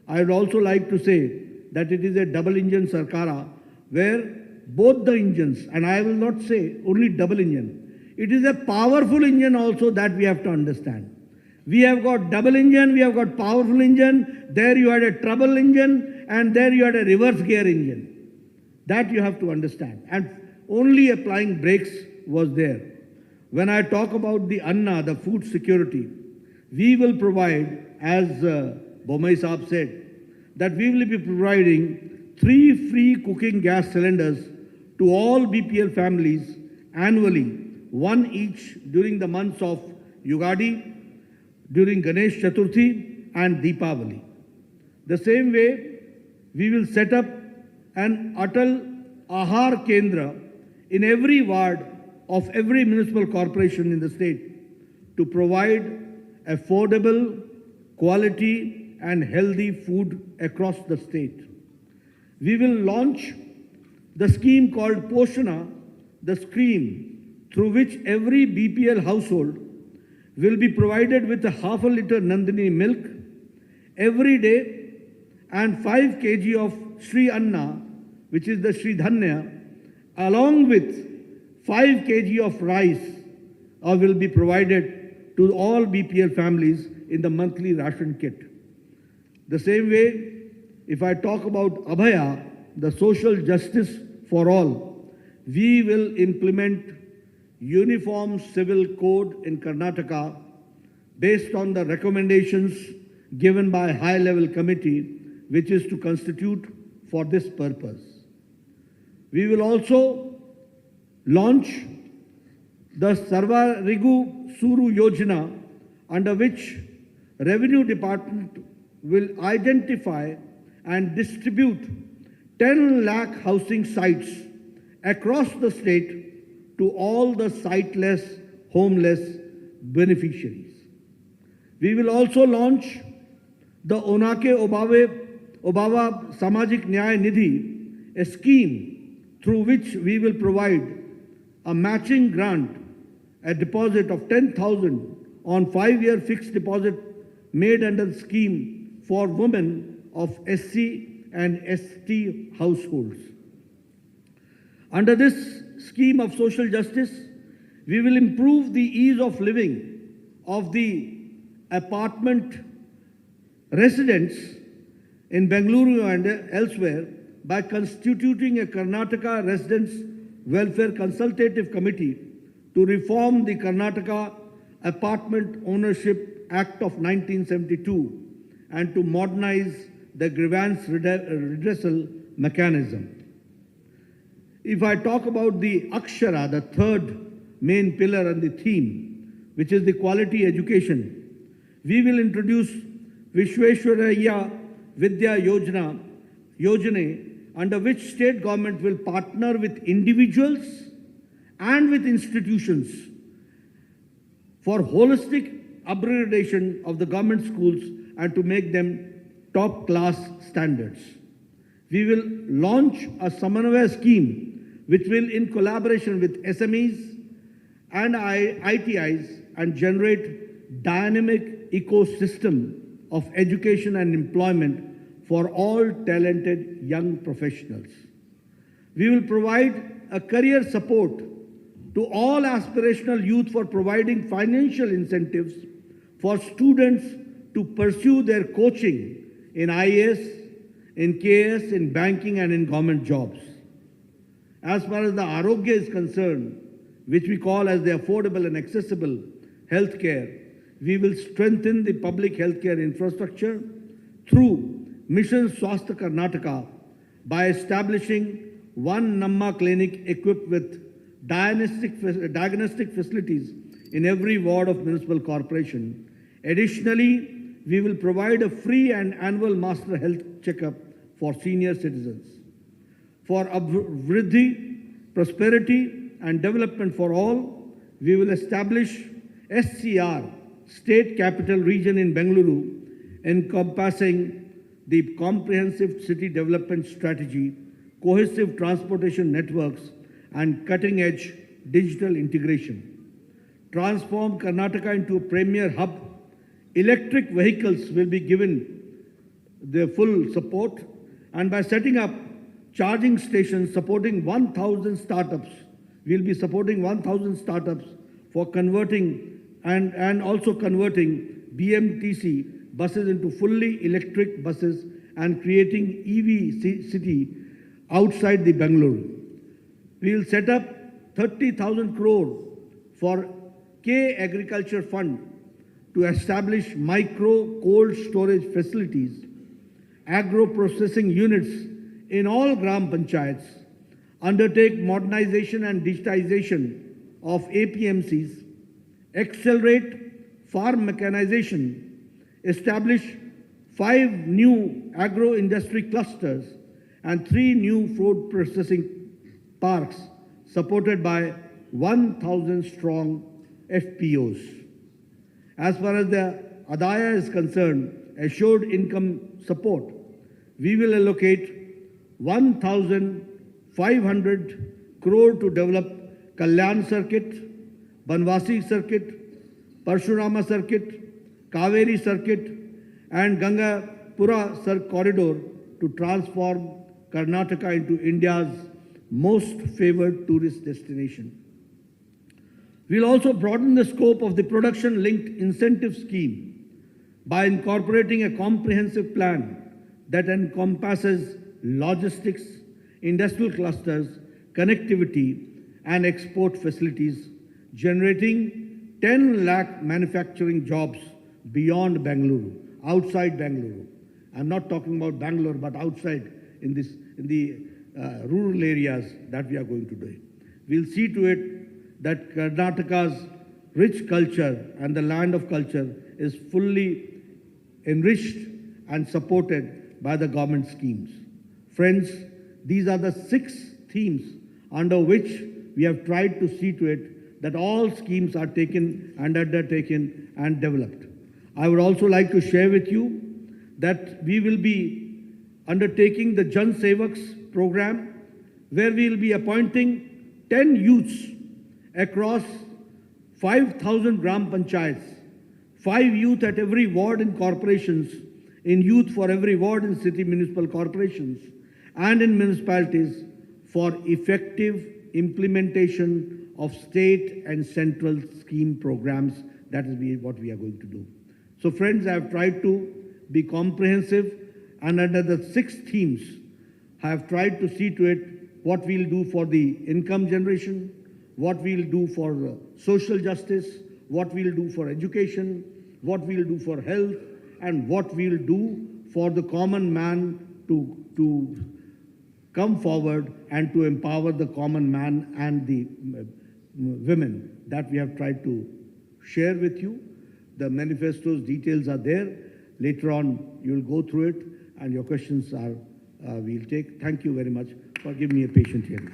I would also like to say that it is a double-engine Sarkara, where both the engines, and I will not say only double engine, it is a powerful engine also that we have to understand. We have got double engine, we have got powerful engine, there you had a trouble engine, and there you had a reverse gear engine. That you have to understand. And only applying brakes was there. When I talk about the Anna, the food security, we will provide, as Bomai Saab said, that we will be providing 3 free cooking gas cylinders to all BPL families annually, 1 each during the months of Yugadi, during Ganesh Chaturthi and Deepavali. The same way, we will set up an Atal Ahar Kendra in every ward of every municipal corporation in the state to provide affordable, quality and healthy food across the state. We will launch the scheme called Poshana, the scheme through which every BPL household will be provided with a half a liter Nandini milk every day and 5 kg of Sri Anna, which is the Sri Dhanya, along with 5 kg of rice will be provided to all BPL families in the monthly ration kit. The same way, if I talk about Abhaya, the social justice for all, we will implement uniform civil code in Karnataka based on the recommendations given by a high-level committee, which is to constitute for this purpose. We will also launch the Sarvarigu Suru Yojana, under which Revenue Department will identify and distribute 10 lakh housing sites across the state to all the siteless, homeless beneficiaries. We will also launch the Onake Obava Samajik Nyaya Nidhi, a scheme through which we will provide a matching grant, a deposit of 10,000 on 5-year fixed deposit made under the scheme for women of SC and ST households. Under this scheme of social justice, we will improve the ease of living of the apartment residents in Bengaluru and elsewhere by constituting a Karnataka Residents Welfare Consultative Committee to reform the Karnataka Apartment Ownership Act of 1972 and to modernize the grievance redressal mechanism. If I talk about the Akshara, the third main pillar and the theme, which is the quality education, we will introduce Vishweshwaraya Vidya Yojana, under which state government will partner with individuals and with institutions for holistic upgradation of the government schools and to make them top class standards. We will launch a Samanvaya scheme which will, in collaboration with SMEs and ITIs, and generate dynamic ecosystem of education and employment for all talented young professionals. We will provide a career support to all aspirational youth for providing financial incentives for students to pursue their coaching in IAS, in KS, in banking and in government jobs. As far as the Arogya is concerned, which we call as the affordable and accessible healthcare, we will strengthen the public healthcare infrastructure through Mission Swasthya Karnataka, by establishing one Namma clinic equipped with diagnostic facilities in every ward of municipal corporation. Additionally, we will provide a free and annual master health checkup for senior citizens. For Vriddhi, prosperity and development for all, we will establish SCR, State Capital Region in Bengaluru, encompassing the comprehensive city development strategy, cohesive transportation networks, and cutting-edge digital integration. Transform Karnataka into a premier hub. Electric vehicles will be given their full support, and by setting up charging stations supporting 1,000 startups, we'll be supporting 1,000 startups for converting and also converting BMTC buses into fully electric buses and creating EV city outside the Bengaluru. We will set up 30,000 crore for K Agriculture Fund to establish micro cold storage facilities, agro processing units in all gram panchayats, undertake modernization and digitization of APMCs, accelerate farm mechanization, establish 5 new agro-industry clusters and 3 new food processing parks supported by 1,000 strong FPOs. As far as the Adaya is concerned, assured income support, we will allocate 1,500 crore to develop Kalyan Circuit, Banwasi Circuit, Parshurama Circuit, Kaveri Circuit, and Gangapura Corridor to transform Karnataka into India's most favored tourist destination. We'll also broaden the scope of the production-linked incentive scheme by incorporating a comprehensive plan that encompasses logistics, industrial clusters, connectivity, and export facilities, generating 10 lakh manufacturing jobs beyond Bengaluru, outside Bengaluru. I'm not talking about Bangalore, but outside in the rural areas that we are going to do. We'll see to it that Karnataka's rich culture and the land of culture is fully enriched and supported by the government schemes. Friends, these are the 6 themes under which we have tried to see to it that all schemes are taken and undertaken and developed. I would also like to share with you that we will be undertaking the Jan Sevaks program, where we will be appointing 10 youths across 5,000 gram panchayats, 5 youth at every ward in corporations, in youth for every ward in city municipal corporations, and in municipalities for effective implementation of state and central scheme programs. That is what we are going to do. So friends, I have tried to be comprehensive, and under the 6 themes, I have tried to see to it what we'll do for the income generation, what we'll do for social justice, what we'll do for education, what we'll do for health, and what we'll do for the common man to come forward and to empower the common man and the women. That we have tried to share with you. The manifesto's details are there. Later on, you'll go through it, and your questions are we'll take. Thank you very much for giving me a patient hearing.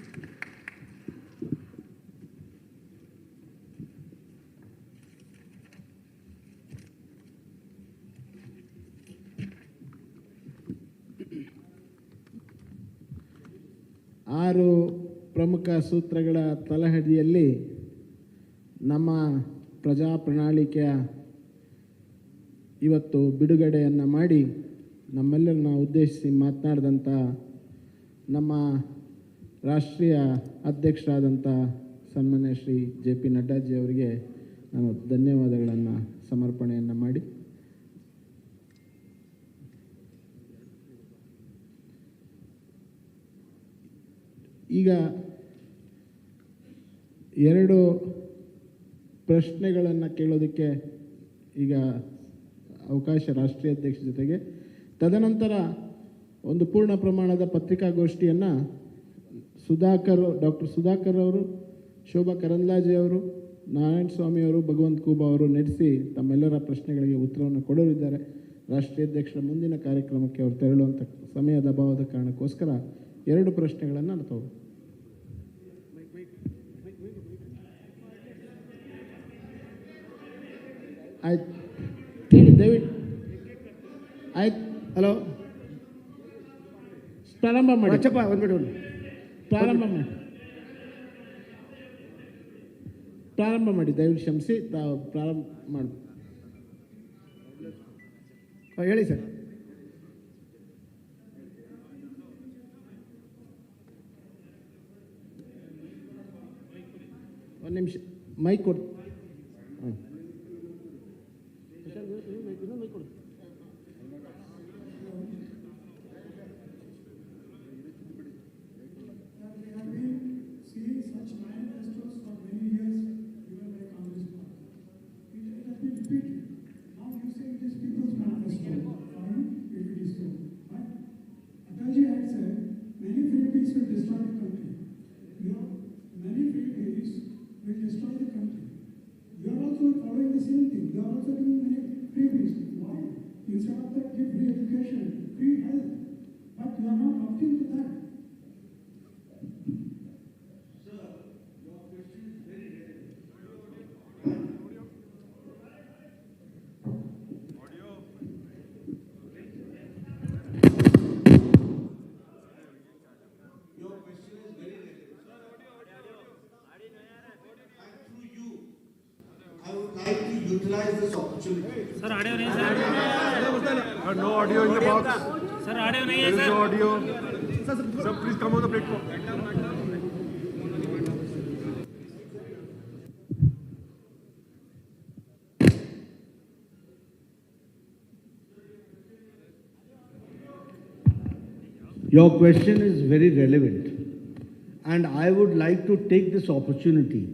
ಆರು ಪ್ರಮುಖ ಸೂತ್ರಗಳ ತಳಹದಿಯಲ್ಲಿ ನಮ್ಮ ಪ್ರಜಾ ಪ್ರಣಾಳಿಕೆಯ ಇವತ್ತು ಬಿಡುಗಡೆಯನ್ನು ಮಾಡಿ ನಮ್ಮೆಲ್ಲರನ್ನ ಉದ್ದೇಶಿಸಿ ಮಾತನಾಡಿದಂಥ ನಮ್ಮ ರಾಷ್ಟ್ರೀಯ ಅಧ್ಯಕ್ಷರಾದಂಥ ಸನ್ಮಾನ್ಯ ಶ್ರೀ JP ನಡ್ಡಾಜಿ ಅವರಿಗೆ ನಾನು ಧನ್ಯವಾದಗಳನ್ನು ಸಮರ್ಪಣೆಯನ್ನು ಮಾಡಿ ಈಗ 2 ಪ್ರಶ್ನೆಗಳನ್ನು ಕೇಳೋದಕ್ಕೆ ಈಗ ಅವಕಾಶ ರಾಷ್ಟ್ರೀಯ ಅಧ್ಯಕ್ಷ ಜೊತೆಗೆ, ತದನಂತರ ಒಂದು ಪೂರ್ಣ ಪ್ರಮಾಣದ ಪತ್ರಿಕಾಗೋಷ್ಠಿಯನ್ನು ಡಾಕ್ಟರ್ ಸುಧಾಕರ್ ಅವರು, ಶೋಭಾ ಕರಂದ್ಲಾಜೆ ಅವರು, ನಾರಾಯಣ ಸ್ವಾಮಿ ಅವರು, ಭಗವಂತ ಖೂಬಾ ಅವರು ನಡೆಸಿ ತಮ್ಮೆಲ್ಲರ ಪ್ರಶ್ನೆಗಳಿಗೆ ಉತ್ತರವನ್ನು ಕೊಡೋರಿದ್ದಾರೆ. ರಾಷ್ಟ್ರೀಯ ಅಧ್ಯಕ್ಷರ ಮುಂದಿನ ಕಾರ್ಯಕ್ರಮಕ್ಕೆ ಅವರು ತೆರಳುವಂಥ ಸಮಯದ ಅಭಾವದ ಕಾರಣಕ್ಕೋಸ್ಕರ 2 ಪ್ರಶ್ನೆಗಳನ್ನು ನಾವು ಆಯ್ತು ಕೇಳಿ ದಯವಿಟ್ಟು. ಆಯ್ತು, ಹಲೋ, ಪ್ರಾರಂಭ ಮಾಡಿ. ಪ್ರಾರಂಭ ಮಾಡಿ ದಯವಿಟ್ಟು ಕ್ಷಮಿಸಿ. ಪ್ರಾರಂಭ ಮಾಡಿ. ಹೇಳಿ ಸರ್. ಒಂದು ನಿಮಿಷ ಮೈಕ್ ಕೊಡಿ. ಹಾಂ, ಮೈಕ್ ಕೊಡಿ. Seeing such manifestos for many years, even by Congress party. It has been repeated. Now you say it is people's manifesto. Fine, if it is so. But Atalji had said, many Philippines will destroy the country. Many Philippines will destroy the country. You are also following the same thing. You are also giving many freebies. Why? Instead of that, give free education, free health. But you are not opting to that. Like to utilize this opportunity. Sir audio नहीं sir. No audio in the box. Sir audio नहीं है There is sir. no audio. Sir, please come on the platform. Your question is very relevant, and I would like to take this opportunity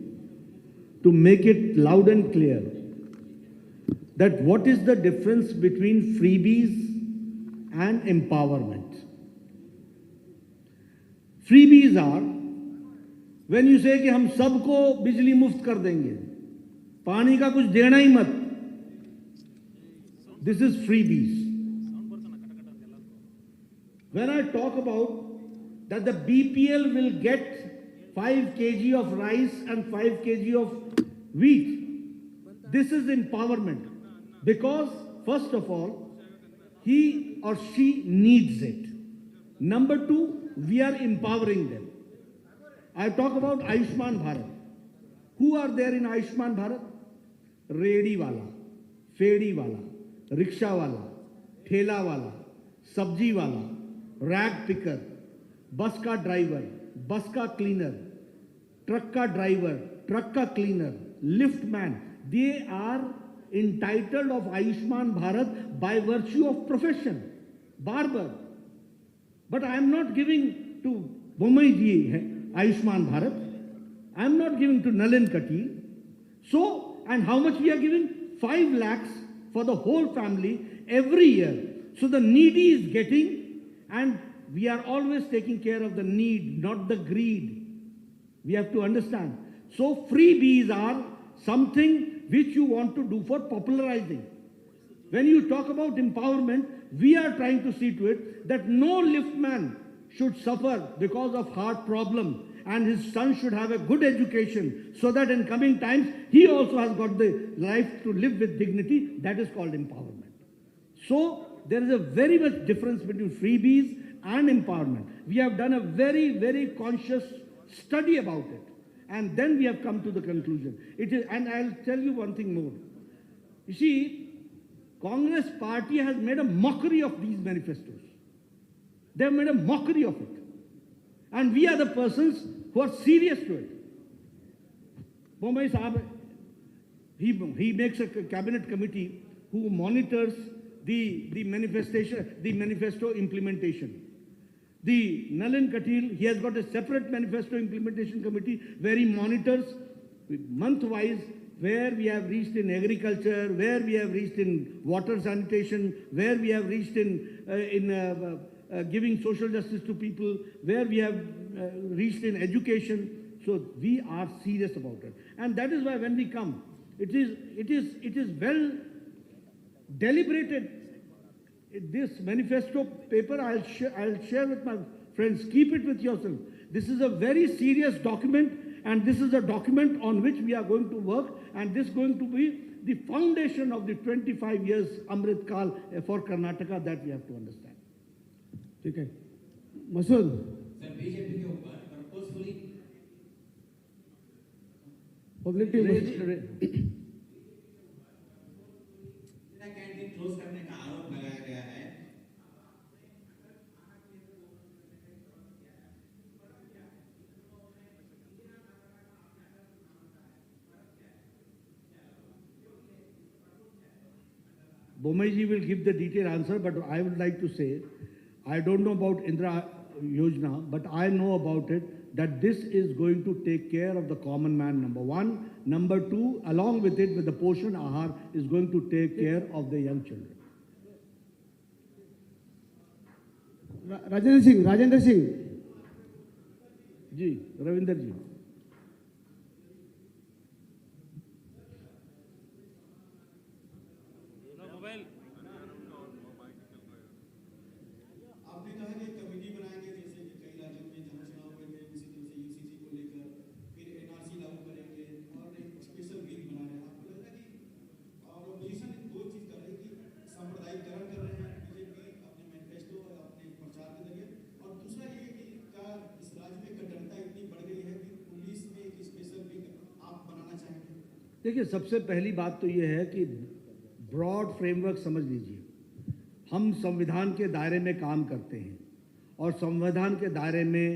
to make it loud and clear that what is the difference between freebies and empowerment. Freebies are when you say कि हम सबको बिजली मुफ्त कर देंगे, पानी का कुछ देना ही मत. This is freebies. When I talk about that the BPL will get 5 kg of rice and 5 kg of wheat, this is empowerment, because first of all, he or she needs it. Number 2, we are empowering them. I talk about Ayushman Bharat. Who are there in Ayushman Bharat? Redi wala, fedi wala, rickshaw wala, thela wala, sabji wala, rag picker, bus ka driver, bus ka cleaner, truck ka driver, truck ka cleaner, lift man. They are entitled of Ayushman Bharat by virtue of profession. Barber. But I am not giving to Bommai ji Ayushman Bharat. I am not giving to Nalin Kati. So, and how much we are giving? 5 lakhs for the whole family every year. So the needy is getting, and we are always taking care of the need, not the greed. We have to understand. So freebies are something which you want to do for popularizing. When you talk about empowerment, we are trying to see to it that no liftman should suffer because of heart problem, and his son should have a good education so that in coming times he also has got the life to live with dignity. That is called empowerment. So there is a very much difference between freebies and empowerment. We have done a very, very conscious study about it, and then we have come to the conclusion. It is, and I'll tell you one thing more. You see, Congress party has made a mockery of these manifestos. They have made a mockery of it. And we are the persons who are serious to it. Bombay Saab, he makes a cabinet committee who monitors the manifesto implementation. The Nalin Katil, he has got a separate manifesto implementation committee where he monitors month-wise where we have reached in agriculture, where we have reached in water sanitation, where we have reached in giving social justice to people, where we have reached in education. So we are serious about it. And that is why when we come, it is well deliberated. This manifesto paper, I'll share with my friends. Keep it with yourself. This is a very serious document, and this is a document on which we are going to work, and this is going to be the foundation of the 25 years Amrit Kal for Karnataka that we have to understand. ठीक है Masood sir BJP के ऊपर purposefully public canteen close करने का आरोप लगाया गया है। Bomaiji will give the detailed answer, but I would like to say, I don't know about Indra Yojana, but I know about it, that this is going to take care of the common man, number one. Number two, along with it, with the Poshan Ahar, is going to take care of the young children. Rajendra Singh ji, Ravinder ji. Mobile आपने कहा कि committee बनाएंगे, जैसे कि कई राज्यों में जहां चुनाव हुए थे उसी तरह से यूसीसी को लेकर, फिर एनआरसी लागू करेंगे और एक स्पेशल वीक बना रहे हैं। आपको लग रहा है कि और अपोजिशन दो चीज कर रही है कि सांप्रदायिकरण कर रहे हैं बीजेपी अपने मैनिफेस्टो और अपने प्रचार के जरिए, और दूसरा ये कि क्या इस राज्य में कट्टरता इतनी बढ़ गई है कि पुलिस में एक स्पेशल वीक आप बनाना चाहेंगे? देखिए, सबसे पहली बात तो ये है कि ब्रॉड फ्रेमवर्क समझ लीजिए। हम संविधान के दायरे में काम करते हैं और संविधान के दायरे में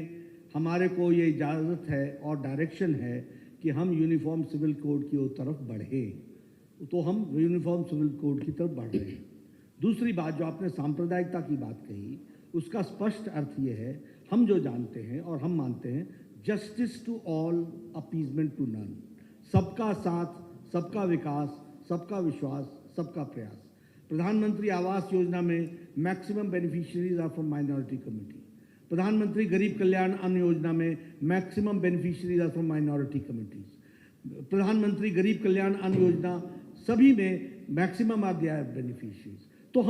हमारे को ये इजाज़त है और डायरेक्शन है कि हम यूनिफॉर्म सिविल कोड की तरफ बढ़ें, तो हम यूनिफॉर्म सिविल कोड की तरफ बढ़ रहे हैं। दूसरी बात, जो आपने सांप्रदायिकता की बात कही, उसका स्पष्ट अर्थ ये है, हम जो जानते हैं और हम मानते हैं, justice to all, appeasement to none, सबका साथ, सबका विकास, सबका विश्वास, सबका प्रयास। प्रधानमंत्री आवास योजना में maximum beneficiaries are from minority community. प्रधानमंत्री गरीब कल्याण अन्न योजना में maximum beneficiaries are from minority communities. प्रधानमंत्री गरीब कल्याण अन्न योजना सभी में मैक्सिमम आर देयर बेनिफिशियरीज। तो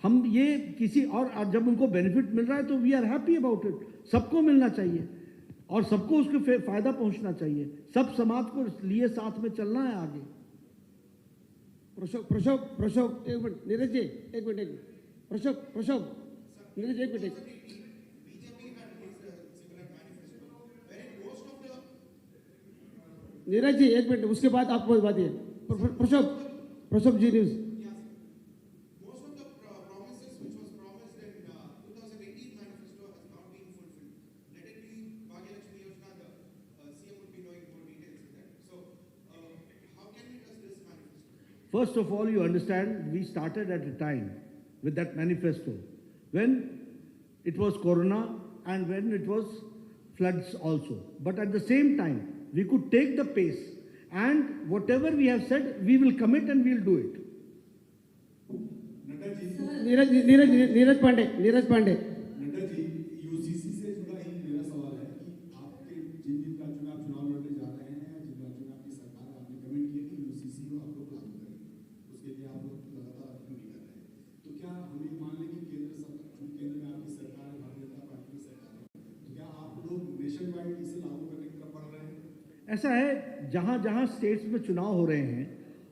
हम ये किसी और जब उनको बेनिफिट मिल रहा है तो we are happy about it. सबको मिलना चाहिए और सबको उसके फायदा पहुंचना चाहिए। सब समाज को लिए साथ में चलना है आगे। प्रशोभ एक मिनट, नीरज जी एक मिनट, प्रशोभ नीरज एक मिनट। नीरज जी एक मिनट, उसके बाद आपको बात है। प्रशोभ जी news. Most of the promises which was promised in 2018 manifesto has not been fulfilled. Let it be Bhagyalakshmi Yojana, the CM would be knowing more details in that. So, how can we trust this manifesto? First of all, you understand, we started at a time with that manifesto when it was Corona and when it was floods also. But at the same time, we could take the pace, and whatever we have said, we will commit and we will do it. Neeraj Pandey Nadda ji, UCC से जुड़ा ही मेरा सवाल है कि आपके जिन जिन राज्यों में आप चुनाव लड़ने जा रहे हैं या जिन राज्यों में आपकी सरकार है, आपने कमेंट किया कि यूसीसी को आप लोग लागू करेंगे, उसके लिए आप लोग लगातार क्यों नहीं कर रहे हैं? तो क्या हम ये मान लें कि केंद्र में आपकी सरकार है, भारतीय जनता पार्टी की सरकार है, तो क्या आप लोग नेशन वाइड इसे लागू करने की तरफ बढ़ रहे हैं? ऐसा है, जहाँ जहाँ स्टेट्स में चुनाव हो रहे हैं,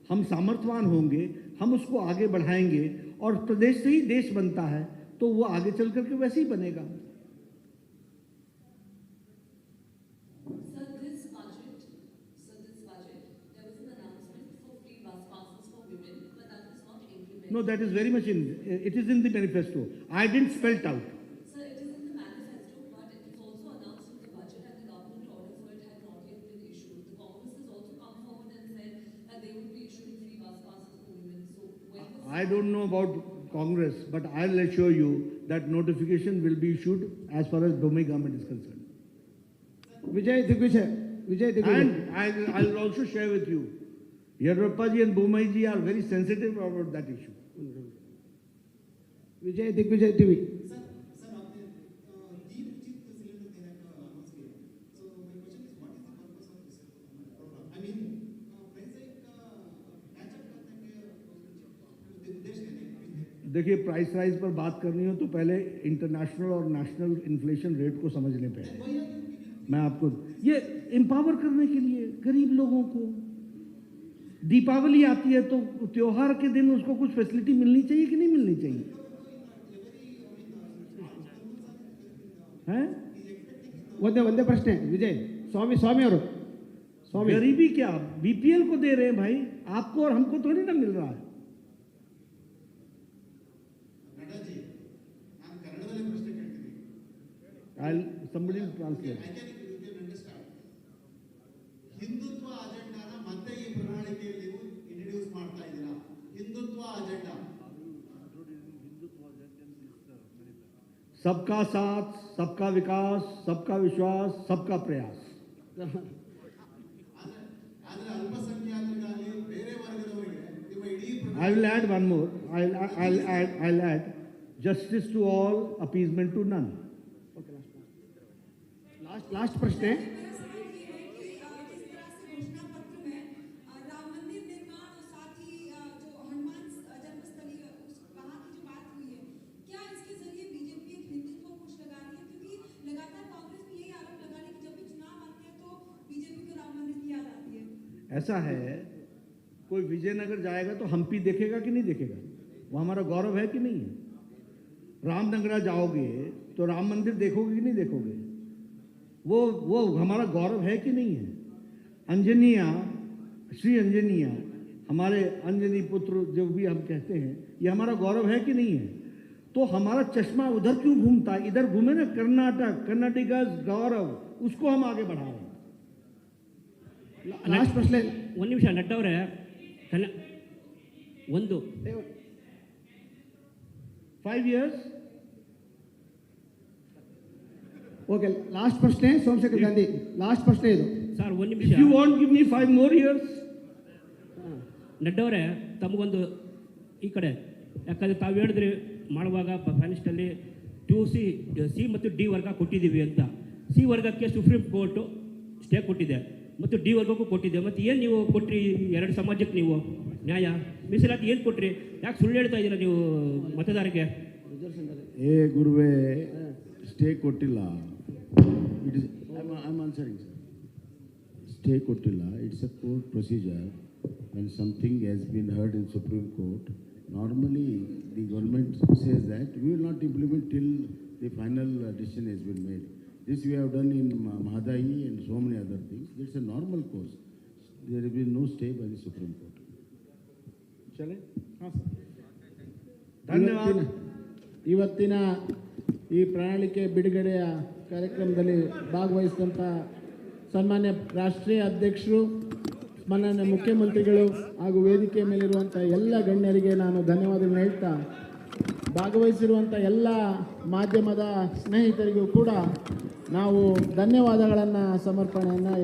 हम सामर्थ्यवान होंगे, हम उसको आगे बढ़ाएंगे, और प्रदेश से ही देश बनता है तो वो आगे चल करके वैसे ही बनेगा। Sir, this budget, there was an announcement for free bus passes for women, but that is not implemented. No, that is very much it is in the manifesto. I didn't spell it out. Sir, it is in the manifesto, but it was also announced in the budget and the government order for it had not yet been issued. The Congress has also come forward and said that they would be issuing free bus passes for women. So when was I don't know about Congress, but I'll assure you that notification will be issued as far as Bombay government is concerned. Vijay Digvijay. And I'll also share with you, Yadurappa ji and Bombay ji are very sensitive about that issue. Vijay Digvijay TV. Sir देखिए, price rise पर बात करनी हो तो पहले international और national inflation rate को समझने पे मैं आपको ये एम्पावर करने के लिए गरीब लोगों को, दीपावली आती है तो त्योहार के दिन उसको कुछ फैसिलिटी मिलनी चाहिए कि नहीं मिलनी चाहिए, हैं? ಒಂದೇ ಪ್ರಶ್ನೆ ವಿಜಯ್ ಸ್ವಾಮಿ ಅವರು गरीबी क्या बीपीएल को दे रहे हैं भाई, आपको और हमको थोड़ी ना मिल रहा है। ನಡ್ಡಾ ಜಿ, ನಾನು ಕನ್ನಡದಲ್ಲಿ ಪ್ರಶ್ನೆ ಕೇಳ್ತೀನಿ. somebody will translate. I can understand. Hindutva ಅಜೆಂಡಾನ ಮತ್ತೆ ಈ ಪ್ರಣಾಳಿಕೆಯಲ್ಲಿ ನೀವು ಇಂಟ್ರೊಡ್ಯೂಸ್ ಮಾಡ್ತಾ ಇದ್ದೀರಾ. ಹಿಂದುತ್ವ ಅಜೆಂಡಾ. सबका साथ, सबका विकास, सबका विश्वास, सबका प्रयास. ಆದ್ರೆ ಅಲ್ಪಸಂಖ್ಯಾತರಿಗಾಗಿ ಬೇರೆ ವರ್ಗದವರಿಗೆ ನಿಮ್ಮ ಇಡೀ I will add one more. I'll add justice to all, appeasement to none. Last प्रश्न है। मेरा सवाल ये है कि जिस तरह से घोषणा पत्र में राम मंदिर निर्माण और साथ ही जो हनुमान जन्मस्थली वहाँ की जो बात हुई है, क्या इसके जरिए बीजेपी एक हिंदुत्व पुश लगा रही है? क्योंकि लगातार कांग्रेस ने यही आरोप लगा रही है कि जब भी चुनाव आते हैं तो बीजेपी को राम मंदिर की याद आती है। ऐसा है, कोई विजयनगर जाएगा तो हम्पी देखेगा कि नहीं देखेगा? वो हमारा गौरव है कि नहीं है? रामनगरा जाओगे तो राम मंदिर देखोगे कि नहीं देखोगे? वो हमारा गौरव है कि नहीं है? अंजनिया, श्री अंजनिया, हमारे अंजनी पुत्र जो भी हम कहते हैं, ये हमारा गौरव है कि नहीं है? तो हमारा चश्मा उधर क्यों घूमता है? इधर घूमे ना, कर्नाटका गौरव, उसको हम आगे बढ़ा रहे हैं. लास्ट प्रश्न ಒಂದು ನಿಮಿಷ ನಡ್ಡಾ ಅವರೇ, ಒಂದು 5 years. ಓಕೆ, ಲಾಸ್ಟ್ ಪ್ರಶ್ನೆ ಸೋಮಶೇಖರ್ ಗಾಂಧಿ, ಲಾಸ್ಟ್ ಪ್ರಶ್ನೆ ಇದು ಸರ್. ಒಂದು ನಿಮಿಷ. If you want, give me 5 more years. Nadda ಅವರೇ, ತಮಗೊಂದು ಈ ಕಡೆ, ಯಾಕಂದರೆ ತಾವು ಹೇಳಿದ್ರಿ ಮಾಡುವಾಗ ಫೈನಾನ್ಸ್ಟಲ್ಲಿ 2C, ಸಿ ಮತ್ತು ಡಿ ವರ್ಗ ಕೊಟ್ಟಿದ್ದೀವಿ ಅಂತ. ಸಿ ವರ್ಗಕ್ಕೆ ಸುಪ್ರೀಂ ಕೋರ್ಟು ಸ್ಟೇ ಕೊಟ್ಟಿದೆ ಮತ್ತು ಡಿ ವರ್ಗಕ್ಕೂ ಕೊಟ್ಟಿದೆ. ಮತ್ತು ಏನು ನೀವು ಕೊಟ್ರಿ ಎರಡು ಸಮಾಜಕ್ಕೆ ನೀವು ನ್ಯಾಯ ಮೀಸಲಾತಿ ಏನು ಕೊಟ್ರಿ? ಯಾಕೆ ಸುಳ್ಳು ಹೇಳ್ತಾ ಇದ್ದೀರಾ ನೀವು ಮತದಾರರಿಗೆ? ಏ ಗುರುವೇ, ಸ್ಟೇ ಕೊಟ್ಟಿಲ್ಲ. It is I am answering sir. Stay ಕೊಟ್ಟಿಲ್ಲ. It's a court procedure. when something has been heard in Supreme Court, normally the government says that we will not implement till the final decision has been made. This we have done in Mahadai and so many other things. It's a normal course. There will be no stay by the Supreme Court. चले? ಹಾಂ sir. धन्यवाद. ಇವತ್ತಿನ ಈ ಪ್ರಣಾಳಿಕೆ ಬಿಡುಗಡೆಯ ಕಾರ್ಯಕ್ರಮದಲ್ಲಿ ಭಾಗವಹಿಸಿದಂಥ ಸನ್ಮಾನ್ಯ ರಾಷ್ಟ್ರೀಯ ಅಧ್ಯಕ್ಷರು, ಮಾನ್ಯ ಮುಖ್ಯಮಂತ್ರಿಗಳು ಹಾಗೂ ವೇದಿಕೆ ಮೇಲಿರುವಂಥ ಎಲ್ಲ ಗಣ್ಯರಿಗೆ ನಾನು ಧನ್ಯವಾದಗಳನ್ನು ಹೇಳ್ತಾ, ಭಾಗವಹಿಸಿರುವಂಥ ಎಲ್ಲ ಮಾಧ್ಯಮದ ಸ್ನೇಹಿತರಿಗೂ ಕೂಡ ನಾವು ಧನ್ಯವಾದಗಳನ್ನು ಸಮರ್ಪಣೆಯನ್ನು